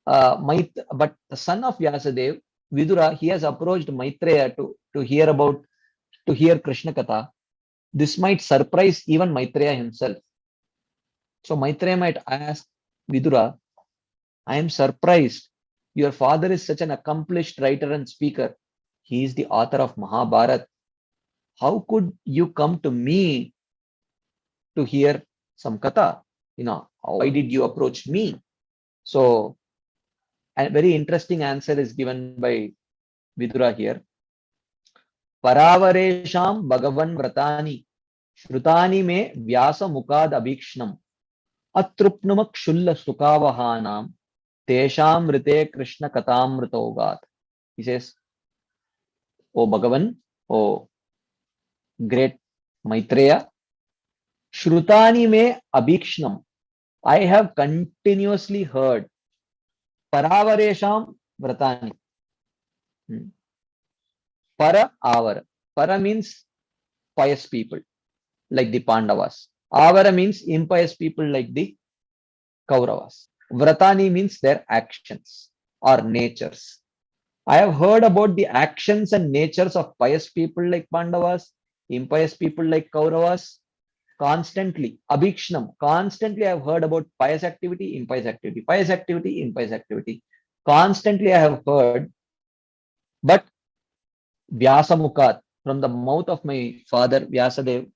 the son of Vyasadeva, Vidura, he has approached Maitreya to hear Krishna Katha. This might surprise even Maitreya himself. So Maitreya might ask Vidura, I am surprised. Your father is such an accomplished writer and speaker. He is the author of Mahabharata. How could you come to me to hear some katha? Why did you approach me? So a very interesting answer is given by Vidura here. Paravaresham Bhagavan Vratani Shrutani me Vyasa Mukad Abhikshnam Atrupnumak Shulla Sukavahanam Tesham Rite Krishna Katamritogat. He says, O Bhagavan, O great Maitreya, Shrutani me Abhikshnam. I have continuously heard Paravaresham Vratani. Para Avara. Para means pious people like the Pandavas. Avara means impious people like the Kauravas. Vratani means their actions or natures. I have heard about the actions and natures of pious people like Pandavas, impious people like Kauravas, constantly. Abhikshnam. Constantly I have heard about pious activity, impious activity, pious activity, impious activity. Constantly I have heard, but Vyasamukat, from the mouth of my father Vyasadeva,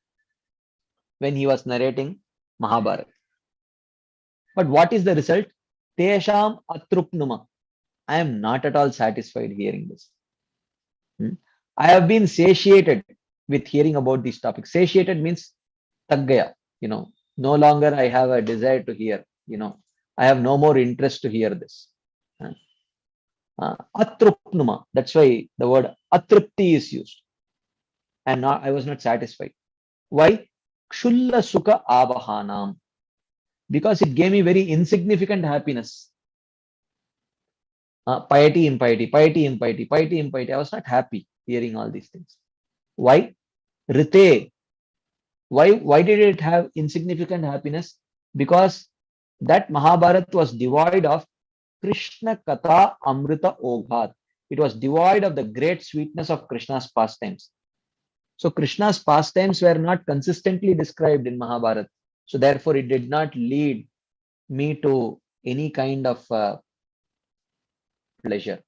when he was narrating Mahabharata. But what is the result? Tesham atrupnuma. I am not at all satisfied hearing this. I have been satiated with hearing about these topics. Satiated means taggaya, no longer I have a desire to hear, I have no more interest to hear this. Atrupnuma, that's why the word atrupti is used. And I was not satisfied. Why? Kshulla sukha avahanam. Because it gave me very insignificant happiness. Piety, impiety, piety, impiety, piety, impiety. I was not happy hearing all these things. Why? Rite. Why did it have insignificant happiness? Because that Mahabharata was devoid of Krishna Katha Amrita Oghat. It was devoid of the great sweetness of Krishna's pastimes. So Krishna's pastimes were not consistently described in Mahabharata. So therefore it did not lead me to any kind of pleasure.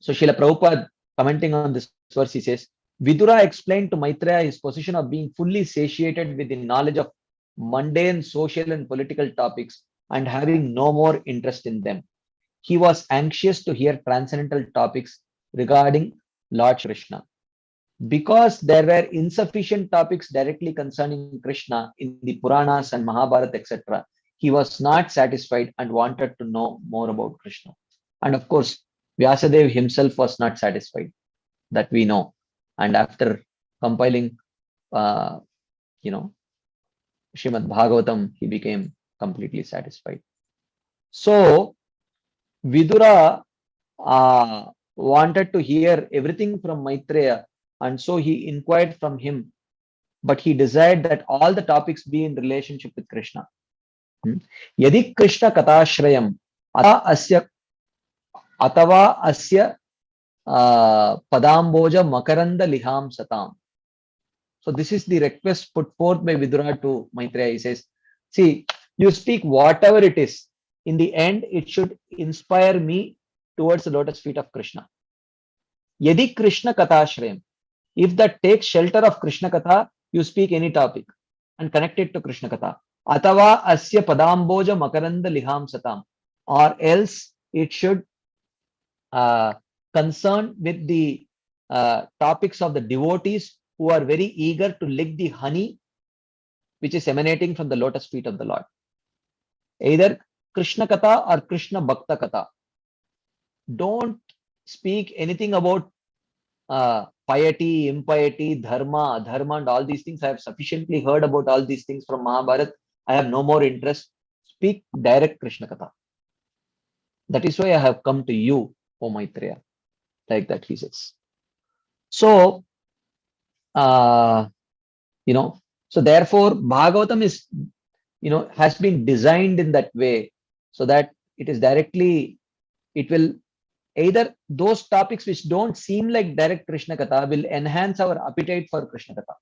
So Srila Prabhupada, commenting on this verse, he says, Vidura explained to Maitreya his position of being fully satiated with the knowledge of mundane social and political topics and having no more interest in them. He was anxious to hear transcendental topics regarding Lord Krishna. Because there were insufficient topics directly concerning Krishna in the Puranas and Mahabharata, etc., he was not satisfied and wanted to know more about Krishna. And of course, Vyasadeva himself was not satisfied, that we know. And after compiling, Srimad Bhagavatam, he became completely satisfied. So, Vidura wanted to hear everything from Maitreya and so he inquired from him, but he desired that all the topics be in relationship with Krishna. Yadi Krishna katashrayam atava asya padamboja makaranda liham satam. So this is the request put forth by Vidura to Maitreya. He says, see, you speak whatever it is. In the end, it should inspire me towards the lotus feet of Krishna. Yadi Krishna katashrayam. If that takes shelter of Krishna Katha, you speak any topic and connect it to Krishna Katha. Atava asya padamboja makaranda liham satam. Or else it should concern with the topics of the devotees who are very eager to lick the honey which is emanating from the lotus feet of the Lord. Either Krishna Katha or Krishna Bhakta Katha. Don't speak anything about piety, impiety, dharma, adharma, and all these things. I have sufficiently heard about all these things from Mahabharata. I have no more interest. Speak direct Krishna Katha. That is why I have come to you, O Maitreya. Like that he says. So, so therefore, Bhagavatam is, has been designed in that way so that it is directly, it will either those topics which don't seem like direct Krishna Katha will enhance our appetite for Krishna Katha.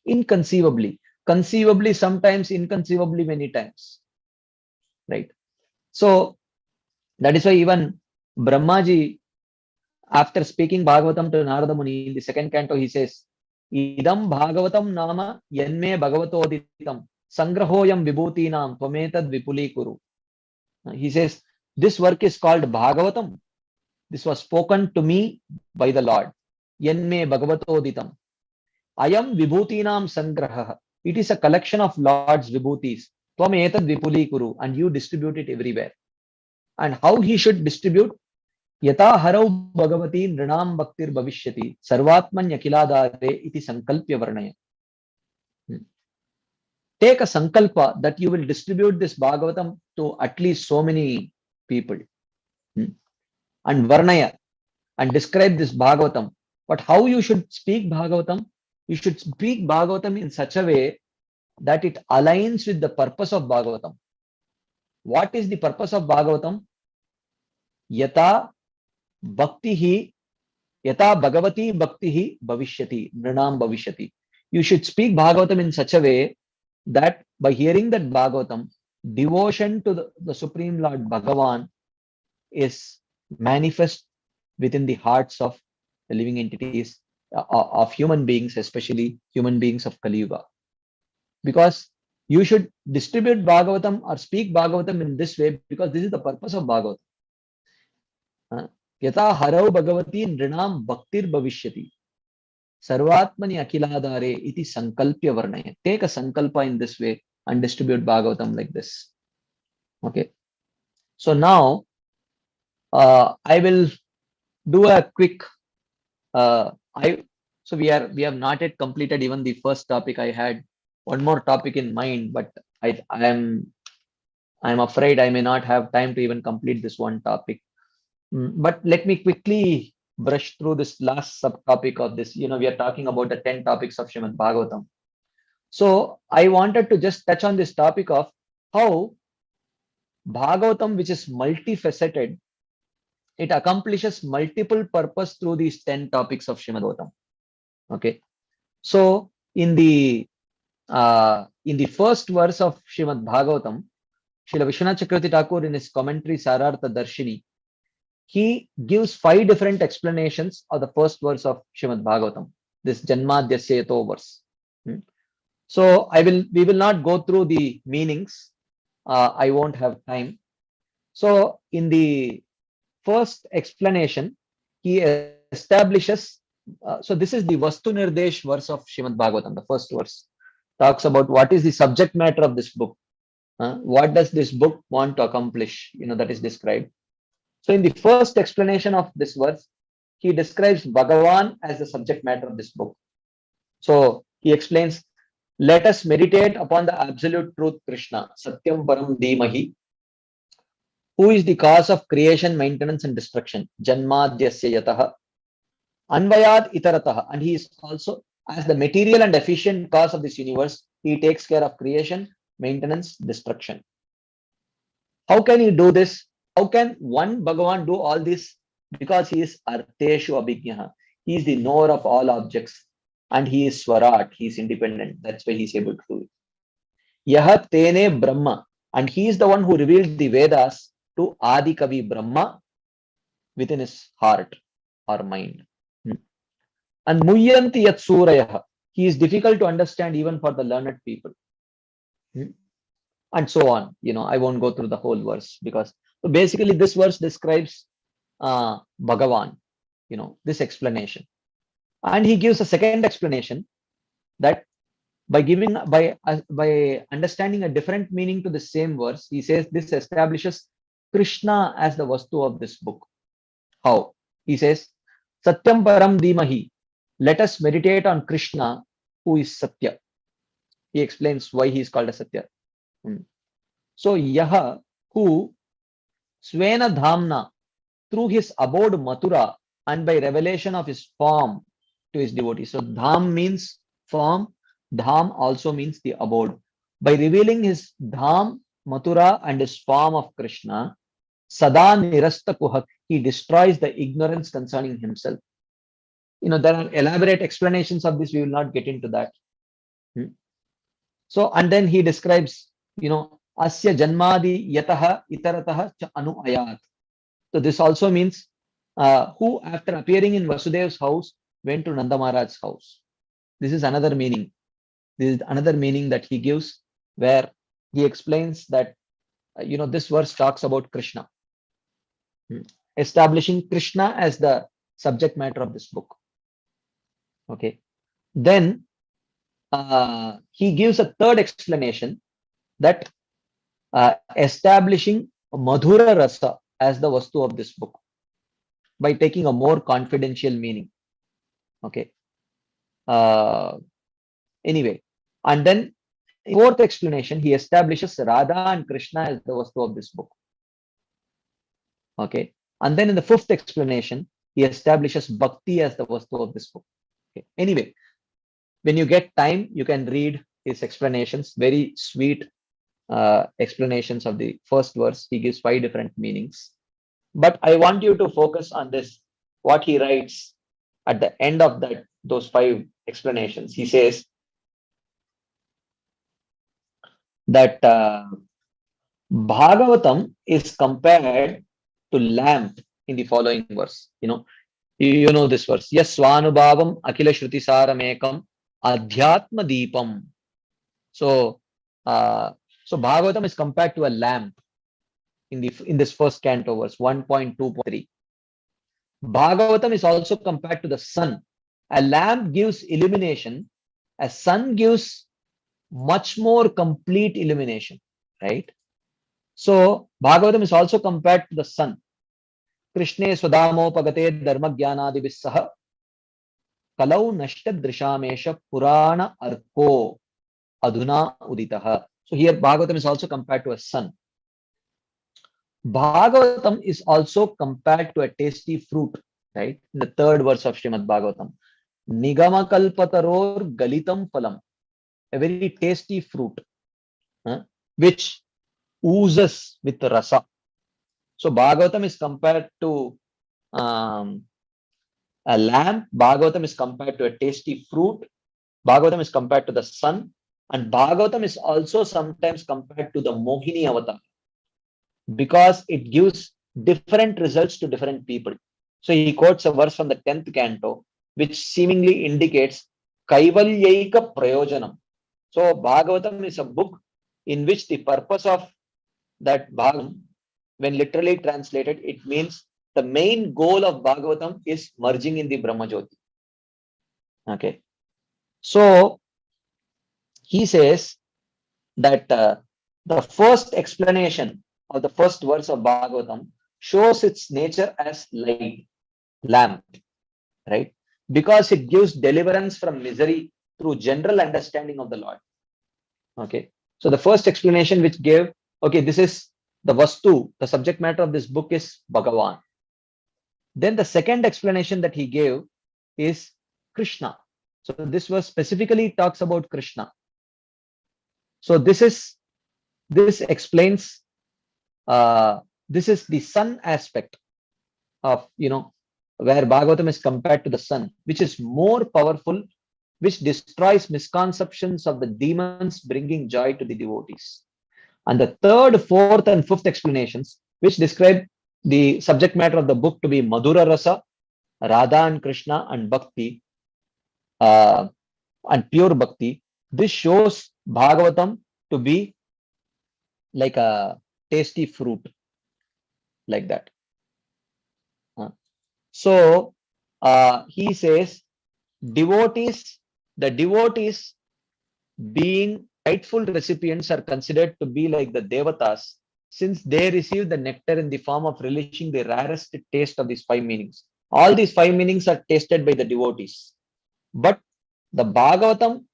Inconceivably, conceivably sometimes, inconceivably many times. Right? So that is why even Brahmaji, after speaking Bhagavatam to Narada Muni in the second canto, he says, Idam Bhagavatam nama yanme bhagavatoditam sangrahoyam vibhutinam tvametad vipuli kuru. He says, this work is called Bhagavatam. This was spoken to me by the Lord. Yanme bhagavatoditam. Ayam vibhutinam sangraha. It is a collection of Lord's vibhutis. Tvametad vipuli kuru. And you distribute it everywhere. And how he should distribute? Yata harau bhagavati nrinam bhaktir bhavishyati sarvatman yakiladare iti sankalpya varnaya. Take a sankalpa that you will distribute this Bhagavatam to at least so many people. And varnaya, and describe this Bhagavatam. But how you should speak Bhagavatam? You should speak Bhagavatam in such a way that it aligns with the purpose of Bhagavatam. What is the purpose of Bhagavatam? Yata bhaktihi, yata bhagavati bhaktihi bhavishyati, nrinam bhavishyati. You should speak Bhagavatam in such a way that by hearing that Bhagavatam, devotion to the Supreme Lord Bhagavan is manifest within the hearts of the living entities, of human beings, especially human beings of Kali Yuga. Because you should distribute Bhagavatam or speak Bhagavatam in this way because this is the purpose of Bhagavatam. Yata harau bhagavati nrinam bhaktir bhavishyati sarvatmani akiladare iti sankalpya varnaya. Take a sankalpa in this way and distribute Bhagavatam like this. Okay. So now I will do a quick so we have not yet completed even the first topic. I had one more topic in mind, but I'm afraid I may not have time to even complete this one topic. But let me quickly brush through this last subtopic of this. We are talking about the 10 topics of Srimad Bhagavatam. So I wanted to just touch on this topic of how Bhagavatam, which is multifaceted, it accomplishes multiple purpose through these 10 topics of Srimad Bhagavatam. Okay. So in the first verse of Srimad Bhagavatam, Srila Vishwanath Chakravarti Thakur in his commentary Sarartha Darshini, he gives 5 different explanations of the first verse of Srimad Bhagavatam, this Janmadhyasya Yato verse. So we will not go through the meanings. I won't have time. So in the first explanation, he establishes, so this is the Vastu Nirdesh verse of Srimad Bhagavatam, the first verse. Talks about what is the subject matter of this book. What does this book want to accomplish? That is described. So in the first explanation of this verse, he describes Bhagavan as the subject matter of this book. So he explains, let us meditate upon the absolute truth Krishna, Satyam Param Dhimahi, who is the cause of creation, maintenance and destruction, Janmadhyasya Yataha. Anvayad itaratah, and he is also as the material and efficient cause of this universe. He takes care of creation, maintenance, destruction. How can he do this? How can one Bhagavan do all this? Because he is Arteshu Abhignaha. He is the knower of all objects, and he is Swarat. He is independent. That's why he is able to do it. Yaha Tene Brahma, and he is the one who revealed the Vedas to Adi Kavi Brahma within his heart or mind. And Muyyanti Yat Suraya, he is difficult to understand even for the learned people. And so on. I won't go through the whole verse because so basically this verse describes Bhagavan, this explanation. And he gives a second explanation that by understanding a different meaning to the same verse, he says this establishes Krishna as the Vastu of this book. How? He says, Satyam Param Dhimahi. Let us meditate on Krishna, who is Satya. He explains why he is called a Satya. So Yaha, who Svena Dhamna, through his abode Mathura and by revelation of his form to his devotees. So Dham means form, Dham also means the abode. By revealing his Dham, Mathura and his form of Krishna, Sada Nirasta Kuhak, he destroys the ignorance concerning himself. There are elaborate explanations of this. We will not get into that. So, and then he describes, Asya Janmadi Yataha Itarataha Cha Anu Ayat. So this also means who after appearing in Vasudev's house went to Nanda Maharaj's house. This is another meaning. This is another meaning that he gives where he explains that, this verse talks about Krishna. Establishing Krishna as the subject matter of this book. Okay. Then he gives a third explanation that establishing Madhura Rasa as the Vastu of this book by taking a more confidential meaning. Okay. Anyway, and then fourth explanation, he establishes Radha and Krishna as the Vastu of this book. Okay. And then in the fifth explanation, he establishes Bhakti as the Vastu of this book. Okay. Anyway, when you get time, you can read his explanations, very sweet explanations of the first verse. He gives 5 different meanings. But I want you to focus on this, what he writes at the end of those 5 explanations. He says that Bhagavatam is compared to lamp in the following verse. You know this verse. Yes, Swanubhavam Akila Shruti Saramekam Adhyatma Deepam. So Bhagavatam is compared to a lamp in this first canto, verse 1.2.3. Bhagavatam is also compared to the sun. A lamp gives illumination. A sun gives much more complete illumination, right? So Bhagavatam is also compared to the sun. Krishne Swadamo Pagate Dharma Jnanadi Vissaha Kalau Nashta Drishamesha Purana Arko Adhuna Uditaha. So here Bhagavatam is also compared to a sun. Bhagavatam is also compared to a tasty fruit, right? In the third verse of Srimad Bhagavatam. Nigama Kalpataror Galitam Phalam. A very tasty fruit, which oozes with rasa. So Bhagavatam is compared to a lamp. Bhagavatam is compared to a tasty fruit. Bhagavatam is compared to the sun. And Bhagavatam is also sometimes compared to the Mohini avatar, because it gives different results to different people. So he quotes a verse from the 10th canto, which seemingly indicates Kaivalyaika Prayojanam. So Bhagavatam is a book in which the purpose of that Bhagavatam, when literally translated, it means the main goal of Bhagavatam is merging in the Brahmajyoti. Okay. So he says that the first explanation of the first verse of Bhagavatam shows its nature as light, lamp, right? Because it gives deliverance from misery through general understanding of the Lord. Okay. So the first explanation which gave, okay, this is the Vastu, the subject matter of this book is Bhagavan. Then the second explanation that he gave is Krishna. So this verse specifically talks about Krishna. So this explains, this is the sun aspect of, where Bhagavatam is compared to the sun, which is more powerful, which destroys misconceptions of the demons, bringing joy to the devotees. And the third, fourth, and fifth explanations, which describe the subject matter of the book to be Madhura Rasa, Radha and Krishna, and Bhakti, and pure Bhakti. This shows Bhagavatam to be like a tasty fruit, like that. So he says, the devotees being rightful recipients are considered to be like the devatas, since they receive the nectar in the form of relishing the rarest taste of these 5 meanings. All these 5 meanings are tasted by the devotees. But the Bhagavatam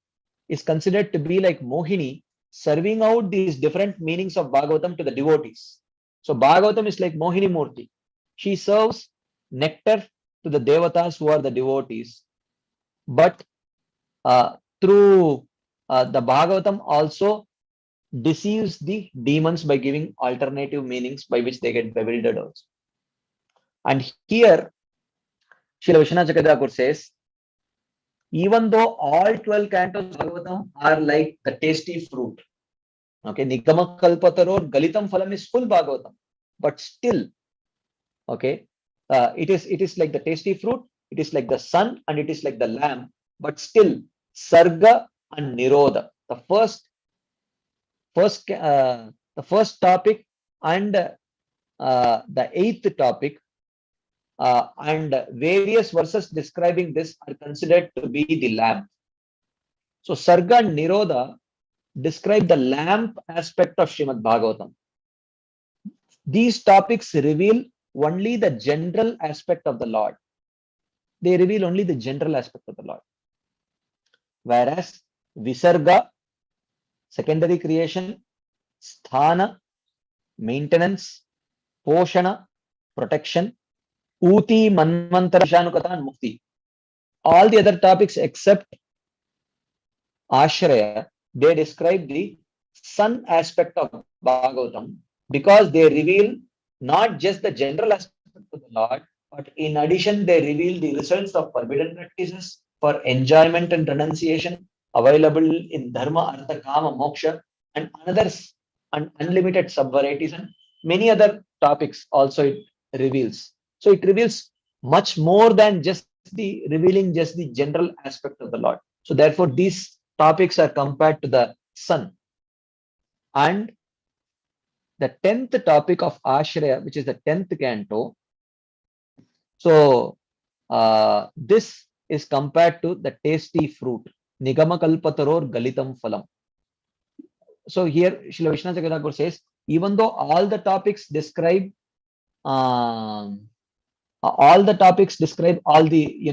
is considered to be like Mohini, serving out these different meanings of Bhagavatam to the devotees. So Bhagavatam is like Mohini Murti. She serves nectar to the devatas who are the devotees. But through the Bhagavatam also deceives the demons by giving alternative meanings by which they get bewildered also. And here, Srila Vishwanath Chakravarti says, even though all 12 cantos of Bhagavatam are like the tasty fruit, okay, Nikama Kalpataror Galitam Phalam is full Bhagavatam, but still, okay, it is like the tasty fruit, it is like the sun, and it is like the lamb, but still, Sarga and Nirodha, the first topic and the 8th topic, and various verses describing this are considered to be the lamp. So Sarga and Nirodha describe the lamp aspect of Srimad Bhagavatam. These topics reveal only the general aspect of the Lord. They reveal only the general aspect of the Lord. Whereas Visarga, secondary creation, Sthana, maintenance, Poshana, protection, Uti, Manvantara, Shanukata, and Mukti. All the other topics except Ashraya, they describe the sun aspect of Bhagavatam, because they reveal not just the general aspect of the Lord, but in addition, they reveal the results of forbidden practices for enjoyment and renunciation available in Dharma, Artha, Kama, Moksha, and others, and unlimited sub-varieties, and many other topics also it reveals. So it reveals much more than just revealing just the general aspect of the Lord. So therefore, these topics are compared to the sun. And the 10th topic of Ashraya, which is the 10th canto, so this is compared to the tasty fruit, Nigama Kalpataror Galitam Phalam. So here Srila Vishwanath Chakravarti says, even though all the topics describe all the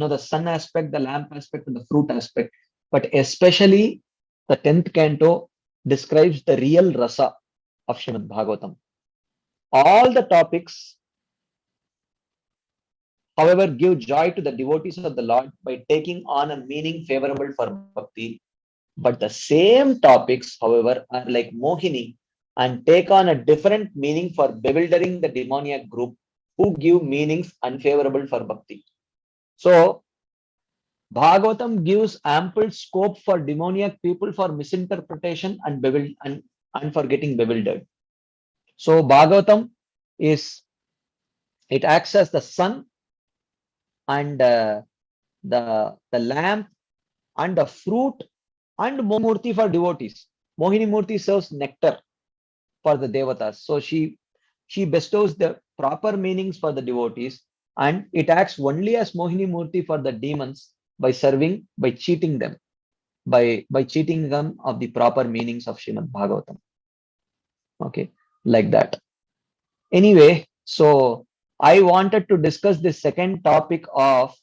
the sun aspect, the lamp aspect, and the fruit aspect, but especially the 10th canto describes the real rasa of Srimad Bhagavatam. All the topics, however, give joy to the devotees of the Lord by taking on a meaning favorable for bhakti. But the same topics, however, are like Mohini and take on a different meaning for bewildering the demoniac group who give meanings unfavorable for bhakti. So Bhagavatam gives ample scope for demoniac people for misinterpretation and for getting bewildered. So Bhagavatam it acts as the sun and the lamp and the fruit and Murti for devotees. Mohini Murti serves nectar for the devatas. So she bestows the proper meanings for the devotees, and it acts only as Mohini Murti for the demons by cheating them, by cheating them of the proper meanings of Srimad Bhagavatam. Okay, like that. Anyway, so I wanted to discuss the second topic of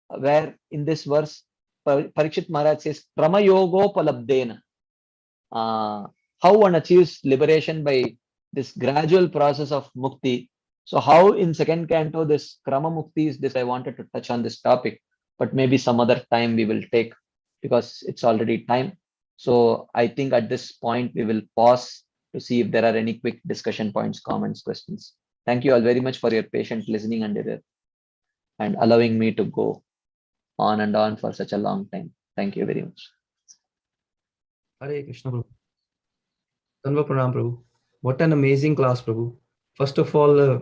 where in this verse Parikshit Maharaj says Krama Yogopalabdena, how one achieves liberation by this gradual process of mukti. So how in second canto this Krama Mukti is this, I wanted to touch on this topic. but maybe some other time we will take, because it's already time. So I think at this point we will pause to see if there are any quick discussion points, comments, questions. Thank you all very much for your patient listening and allowing me to go on and on for such a long time. Thank you very much. Hare Krishna Prabhu. Tanva Pranam Prabhu. What an amazing class, Prabhu. First of all,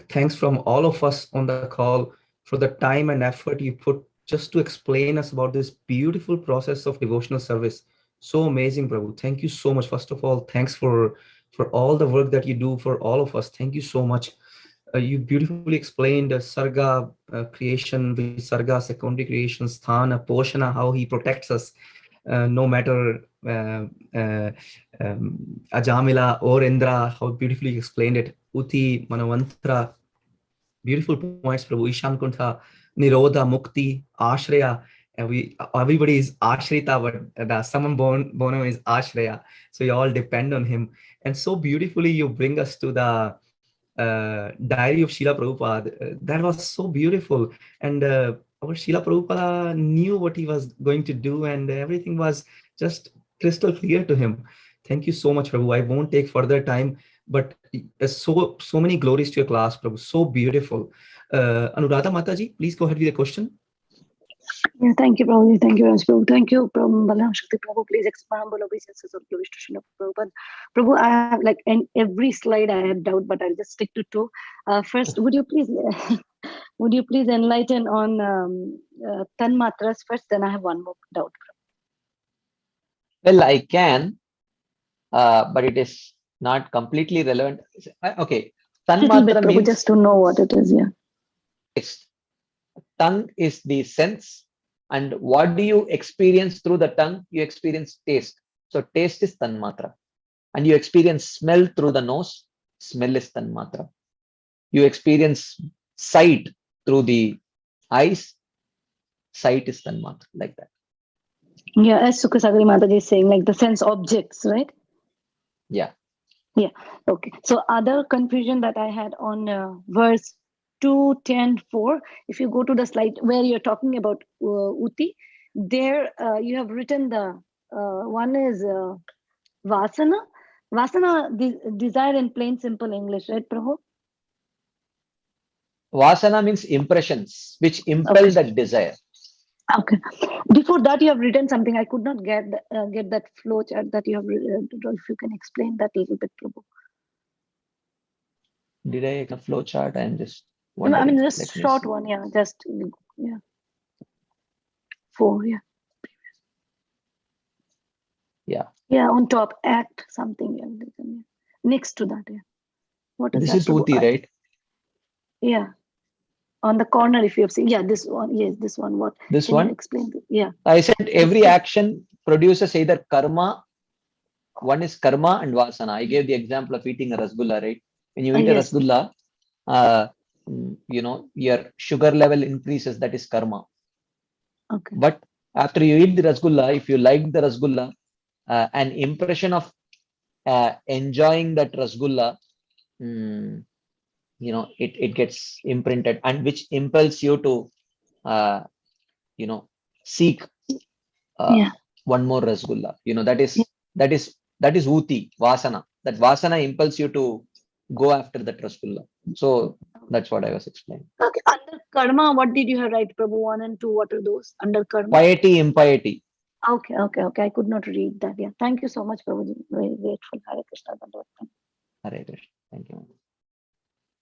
thanks from all of us on the call for the time and effort you put just to explain us about this beautiful process of devotional service. So amazing, Prabhu. Thank you so much. First of all, thanks for all the work that you do for all of us. Thank you so much. You beautifully explained Sarga creation, Sarga secondary creation, Sthana, Poshana, how he protects us, no matter Ajamila or Indra, how beautifully explained it. Uti, Manavantra, beautiful points, Prabhu. Ishan Kuntha, Nirodha, Mukti, Ashraya. Everybody is Ashrita, but someone Bonam is Ashraya. So you all depend on him. And so beautifully you bring us to the diary of Srila Prabhupada. That was so beautiful. And our Srila Prabhupada knew what he was going to do, and everything was just crystal clear to him. Thank you so much, Prabhu. I won't take further time, but so many glories to your class, Prabhu. So beautiful. Anuradha Mataji, please go ahead with the question. Yeah, thank you, Prabhu. Thank you, Raj Prabhu. Thank you, Balaram Shakti Prabhu. Please expand humble obeisances of glory to Srila Prabhupada. Prabhu, I have in every slide I have doubt, but I'll just stick to two. First, would you please enlighten on Tanmatras first? Then I have one more doubt. Well, I can, but it is not completely relevant. Okay, Tanmatra means just to know what it is. Yeah. Taste. Tongue is the sense, and what do you experience through the tongue? You experience taste. So taste is Tanmatra, and you experience smell through the nose. Smell is Tanmatra. You experience sight through the eyes. Sight is Tanmatra, like that. Yeah, as Sukasagari Mataji is saying, like the sense objects, right? Yeah. Yeah. Okay. So other confusion that I had on verse 2:10:4, if you go to the slide where you're talking about Uti, there you have written the one is Vasana. Vasana, desire in plain simple English, right, Prabhu? Vasana means impressions which impel that desire. Okay. Before that, you have written something. I could not get that flow chart that you have written. If you can explain that a little bit, Prabhu. Did I make a flow chart? I'm just wondering. I mean, just short one. Yeah. Just, yeah. 4. Yeah. Yeah. Yeah. On top, act something. Yeah. Next to that. Yeah. What is this that? This is Uti, right? Yeah. On the corner, if you have seen. Yeah. This one. Yes. This one. What? This can one? You explain. Yeah. I said every action produces either karma. One is karma and vasana. I gave the example of eating a rasgulla, right? When you eat a rasgulla, your sugar level increases. That is karma. Okay. But after you eat the rasgulla, if you like the rasgulla, an impression of enjoying that rasgulla, it gets imprinted, and which impels you to seek one more rasgulla. That is uti, vasana. That vasana impels you to go after that rasgulla. So that's what I was explaining. Okay. Under karma, what did you have write, Prabhu? 1 and 2, what are those? Under karma? Piety, impiety. Okay. I could not read that. Yeah. Thank you so much, Prabhuji. Very grateful. Hare Krishna. Hare Krishna. Thank you.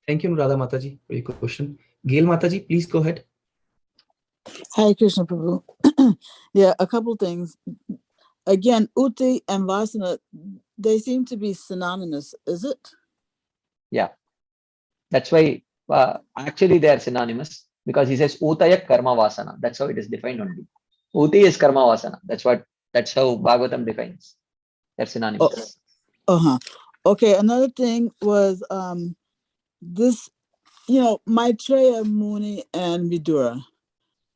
Thank you, Radha Mataji, for your question. Gail Mataji, please go ahead. Hare Krishna Prabhu. Yeah, a couple things. Again, Uti and Vasana, they seem to be synonymous, is it? Yeah. That's why actually they are synonymous, because he says Utaya Karma Vasana. That's how it is defined only. Uti is Karma Vasana. That's how Bhagavatam defines. They're synonymous. Okay, another thing was this, Maitreya, Muni, and Vidura.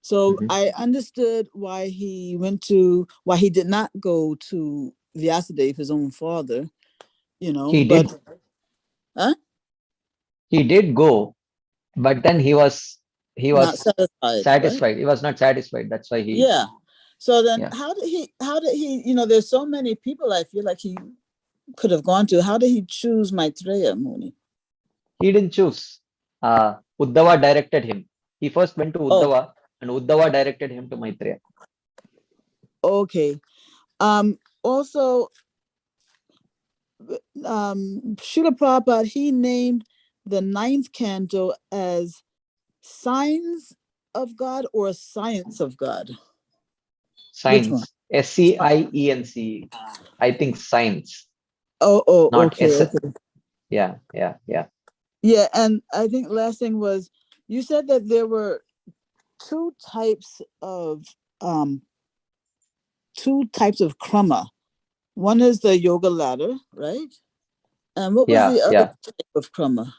So I understood why he did not go to Vyasadeva, his own father, He did go, but then he he not was satisfied, satisfied. right? He was not satisfied. That's why he. Yeah. So then, Yeah. how did he? You know, there's so many people I feel like he could have gone to. How did he choose Maitreya Muni? He didn't choose. Uddhava directed him. He first went to Uddhava, and Uddhava directed him to Maitreya. Okay. Also, Srila Prabhupada, he named the 9th canto as Signs of God or Science of God. Science. SCIENC. I think science. Not Okay. Yeah. Yeah, and I think last thing was you said that there were two types of krama. One is the yoga ladder, right? And what was the other type of krama?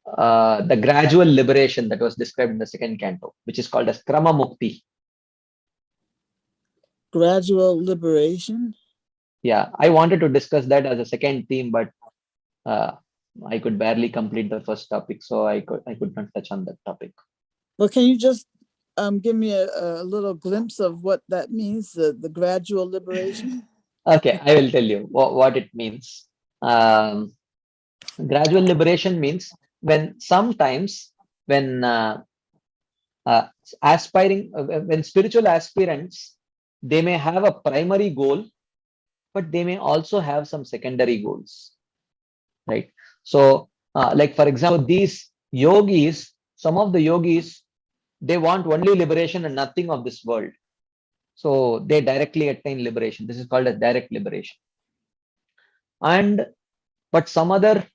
The gradual liberation that was described in the 2nd canto, which is called as Krama Mukti. Gradual liberation? Yeah, I wanted to discuss that as a second theme, but I could barely complete the first topic, so I could not touch on that topic. Well, can you just give me a little glimpse of what that means, the gradual liberation? Okay, I will tell you what it means. Gradual liberation means when sometimes when when spiritual aspirants, they may have a primary goal, but they may also have some secondary goals, right? So like for example, these yogis, some of the yogis, they want only liberation and nothing of this world, so they directly attain liberation. This is called as direct liberation. But some other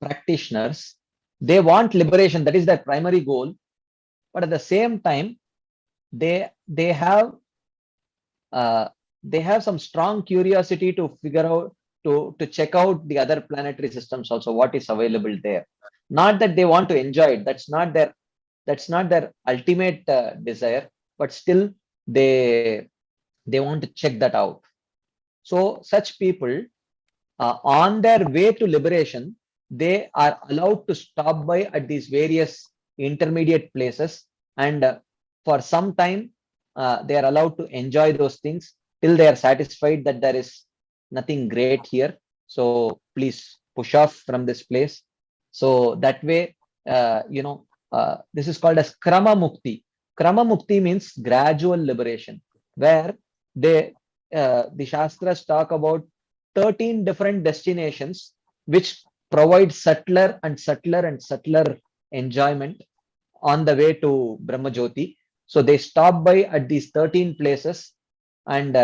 practitioners, they want liberation, that is their primary goal, but at the same time they have some strong curiosity to figure out, to check out the other planetary systems also, what is available there. Not that they want to enjoy it, that's not their ultimate desire, but still they want to check that out. So such people, on their way to liberation, they are allowed to stop by at these various intermediate places, and for some time they are allowed to enjoy those things till they are satisfied that there is nothing great here, so please push off from this place. So that way, this is called as Krama Mukti. Krama Mukti means gradual liberation, where the Shastras talk about 13 different destinations which provide subtler and subtler and subtler enjoyment on the way to Brahmajyoti. So they stop by at these 13 places, and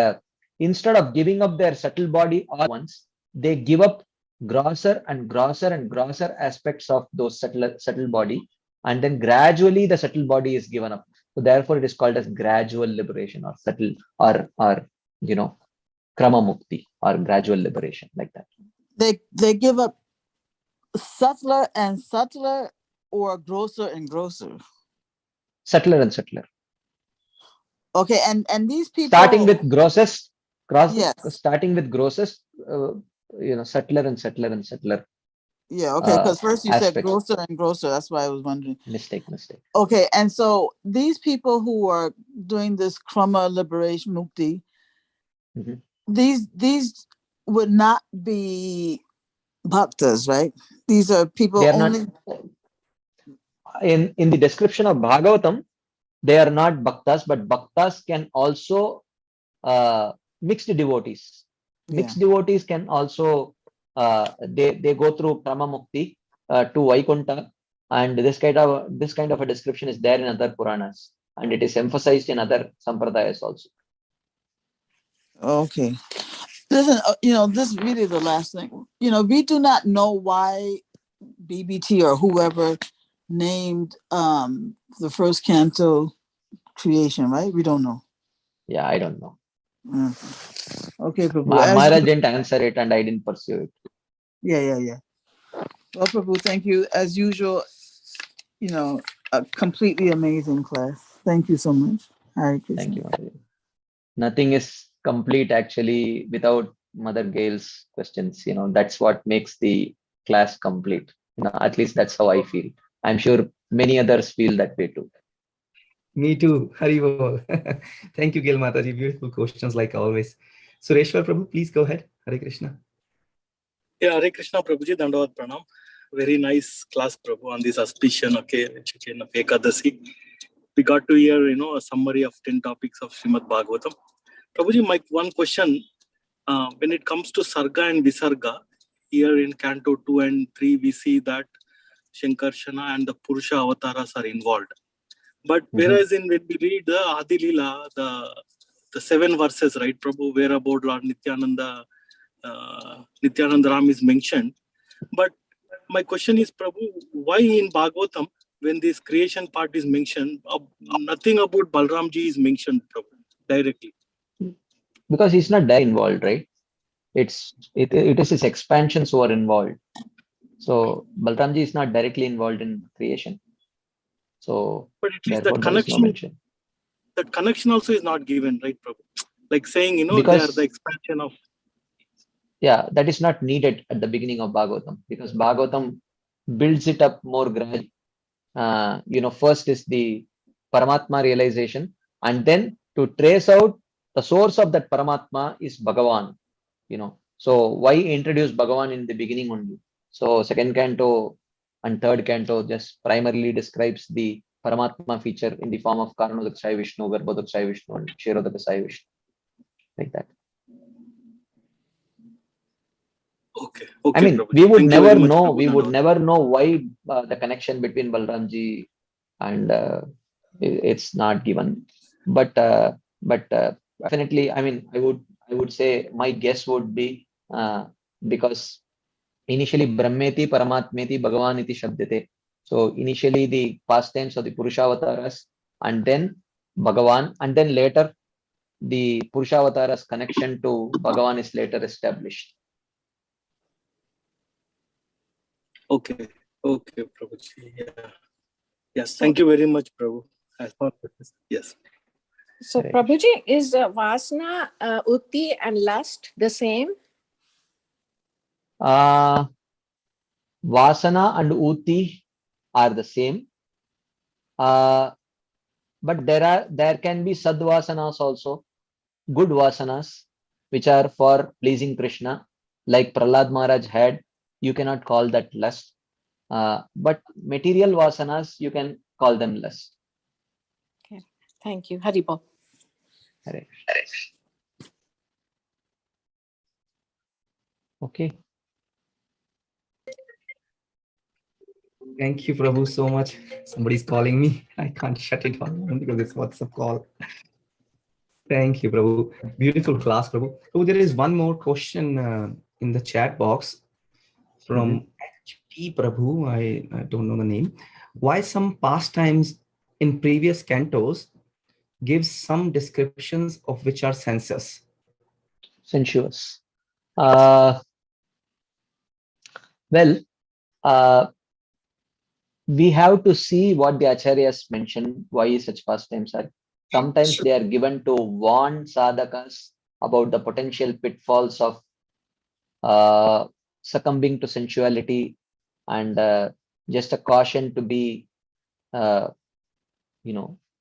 instead of giving up their subtle body all at once, they give up grosser and grosser and grosser aspects of those subtle body, and then gradually the subtle body is given up. So therefore it is called as gradual liberation, or subtle, or Krama Mukti, or gradual liberation, like that. They give up subtler and subtler, or grosser and grosser? Subtler and subtler. Okay, and these people starting with grossest, yes. Starting with grossest, subtler and subtler and subtler. Yeah, okay, because first you aspects. said grosser and grosser. That's why I was wondering. Mistake. Okay, and so these people who are doing this Krama liberation mukti, these would not be bhaktas, right? These are people they are only. Not, in the description of Bhagavatam, they are not bhaktas, but bhaktas can also mixed devotees. Mixed devotees can also they go through Krama Mukti to Vaikuntha, and this kind of a description is there in other Puranas, and it is emphasized in other sampradayas also. Okay. Listen, this is really the last thing. We do not know why BBT or whoever named the first canto creation, right? We don't know. Yeah, I don't know. Okay, Prabhu. Maharaj didn't answer it, and I didn't pursue it. Yeah. Well, Prabhu, thank you. As usual, a completely amazing class. Thank you so much. Hare Krishna. Thank you, Maharaj. Nothing is complete actually without Mother Gail's questions. That's what makes the class complete. At least that's how I feel. I'm sure many others feel that way too. Me too. Haribol. Thank you, Gil Mataji. Beautiful questions like always. Sureshwar Prabhu, please go ahead. Hare Krishna. Yeah, Hare Krishna Prabhuji, Dandavat Pranam. Very nice class, Prabhu, on this auspicious occasion of Ekadasi. We got to hear, a summary of 10 topics of Srimad Bhagavatam. Prabhuji, my one question, when it comes to Sarga and Visarga, here in Canto 2 and 3, we see that Shankarshana and the Purusha avatars are involved. But whereas when we read the Adi Leela, the 7 verses, right, Prabhu, where about Lord Nityananda Ram is mentioned. But my question is, Prabhu, why in Bhagavatam, when this creation part is mentioned, nothing about Balramji is mentioned, Prabhu, directly? Because he's not directly involved, right? It is his expansions who are involved. So Balramji is not directly involved in creation. So but at least therefore there is no mention. That connection also is not given, right, Prabhu? Like saying, because, they are the expansion of. Yeah, that is not needed at the beginning of Bhagavatam, because Bhagavatam builds it up more gradually. First is the Paramatma realization, and then to trace out the source of that Paramatma is Bhagavan. So why introduce Bhagavan in the beginning only? So second canto and third canto just primarily describes the Paramatma feature in the form of Karanodakshaya Vishnu, Garbhodakshaya Vishnu, and Kshirodakshaya Vishnu, like that. Okay. I mean, Prabhuji. we would never know. Prabhu, we would never know why the connection between Balramji and it's not given. But definitely, I mean, I would say my guess would be because initially Brahmeti, Paramatmeti, Bhagavaniti Shabdate. So initially the past tense of the Purushavataras, and then Bhagavan, and then later the Purushavataras connection to Bhagavan is later established. Okay, Prabhuji. Yeah. Yes, thank you very much, Prabhu. Yes. So, Prabhuji, is Vasana, Utti, and lust the same? Vasana and Utti are the same. But there can be Sadvasanas also, good Vasanas, which are for pleasing Krishna, like Prahlad Maharaj had. You cannot call that lust. But material Vasanas, you can call them lust. Okay. Thank you. Haribol. Hare. Okay. Thank you, Prabhu, so much. Somebody's calling me. I can't shut it down because it's WhatsApp call. Thank you, Prabhu. Beautiful class, Prabhu. Oh, there is one more question in the chat box from HP Prabhu. I don't know the name. Why some pastimes in previous cantos gives some descriptions of which are sensuous? Sensuous. Well, we have to see what the acharyas mentioned, why such pastimes are. Sometimes they are given to warn sadhakas about the potential pitfalls of succumbing to sensuality, and just a caution to be,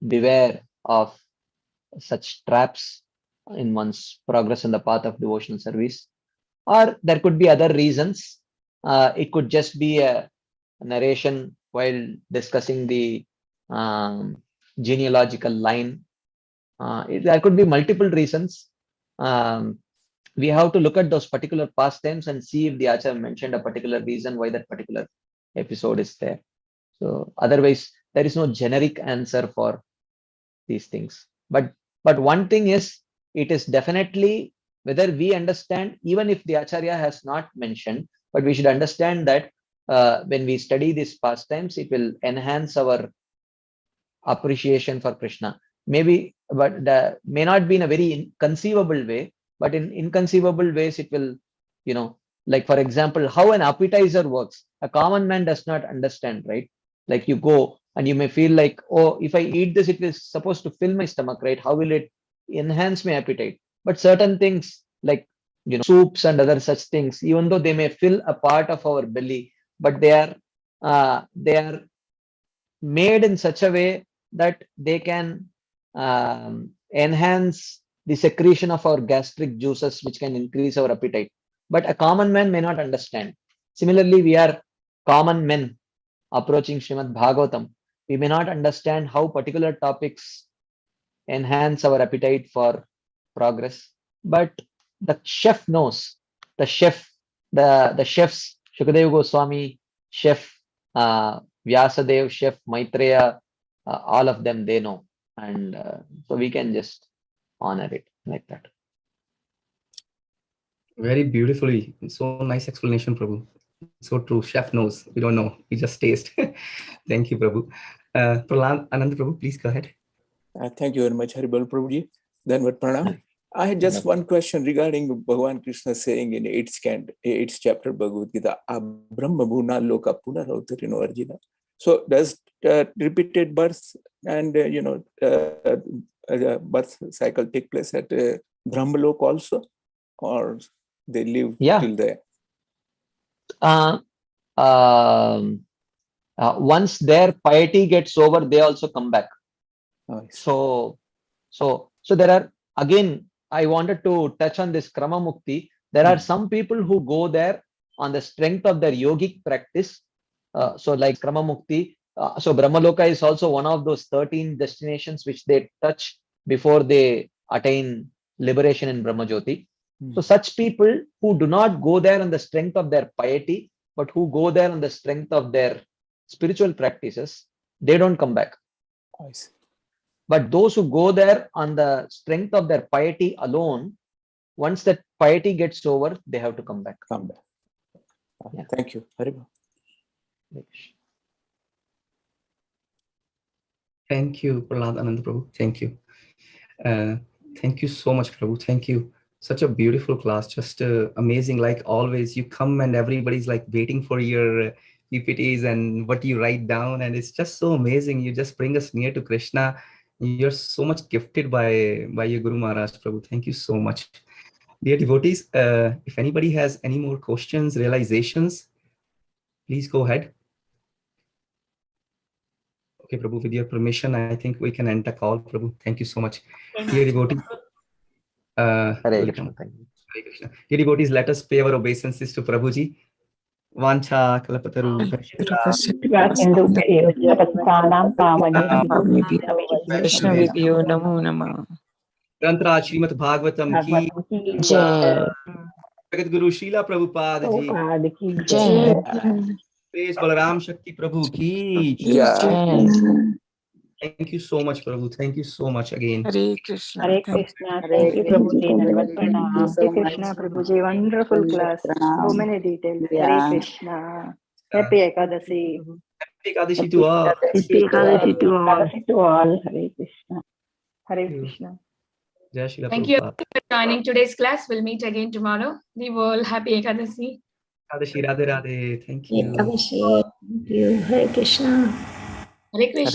beware of such traps in one's progress in the path of devotional service. Or there could be other reasons. It could just be a narration while discussing the genealogical line. There could be multiple reasons. We have to look at those particular pastimes and see if the Acharya mentioned a particular reason why that particular episode is there. So otherwise, there is no generic answer for these things. But one thing is, it is definitely whether we understand, even if the Acharya has not mentioned, but we should understand that when we study these pastimes, it will enhance our appreciation for Krishna. Maybe, but may not be in a very inconceivable way, but in inconceivable ways, it will, like for example, how an appetizer works. A common man does not understand, right? Like you go and you may feel like, oh, if I eat this, it is supposed to fill my stomach, right? How will it enhance my appetite? But certain things like, soups and other such things, even though they may fill a part of our belly, but they are made in such a way that they can enhance the secretion of our gastric juices, which can increase our appetite. But a common man may not understand. Similarly, we are common men approaching Srimad Bhagavatam. We may not understand how particular topics enhance our appetite for progress. But the chef knows. The chefs, Shukadeva Goswami, chef Vyasadev, chef Maitreya, all of them, they know. And so we can just honor it like that. Very beautifully. So nice explanation, Prabhu. So true. Chef knows. We don't know. We just taste. Thank you, Prabhu. Prahlad Anand Prabhu, please go ahead. Thank you very much, Haribol Prabhuji. Dhanavad Pranam. I had just one question regarding Bhagavan Krishna saying in 8th chapter Bhagavad Gita, Brahma Bhuna Loka Punarautarino Arjuna. So does repeated birth and birth cycle take place at Brahmalok also, or they live till there? Once their piety gets over, they also come back. So there are, again, I wanted to touch on this Krama Mukti. There are some people who go there on the strength of their yogic practice. So like Krama Mukti. So Brahmaloka is also one of those 13 destinations which they touch before they attain liberation in Brahmajyoti. So such people who do not go there on the strength of their piety, but who go there on the strength of their spiritual practices, they don't come back. I see. But those who go there on the strength of their piety alone, once that piety gets over, they have to come back. Yeah. Thank you. Haribol. Thank you, Prahlad Anand Prabhu. Thank you. Thank you so much, Prabhu. Thank you. Such a beautiful class. Just amazing. Like always, you come and everybody's like waiting for your PPTs and what you write down. And it's just so amazing. You just bring us near to Krishna. You're so much gifted by your Guru Maharaj, Prabhu. Thank you so much. Dear devotees, if anybody has any more questions, realizations, please go ahead. Okay, Prabhu, with your permission, I think we can end the call, Prabhu. Thank you so much. Dear devotees, Hare Krishna. Hare Krishna. Dear devotees, let us pay our obeisances to Prabhuji. Vancha kalapataru Vaishnavibhyo Namo Namah. Grantra Srimad Bhagavatam ki Jai. Jagat Guru Srila Prabhupada ki Jai. Praise Balaram Shakti Prabhu ki Jai. Thank you so much, Prabhu. Thank you so much again. Hare Krishna. Hare Krishna. Thank you, Prabhuji. Dhanavad Pranam. Hare Krishna, Prabhuji. Wonderful class. So many details. Hare Krishna. Happy Ekadasi. Happy Ekadashi to all. Happy Ekadashi to all. Hare Krishna. Hare Krishna. Jai Shri Thank you Prabhupada. for joining today's class. We'll meet again tomorrow. The world happy Ekadasi. Ekadashi Radhe Radhe. Thank you. Thank you. Hare Krishna. Hare Krishna.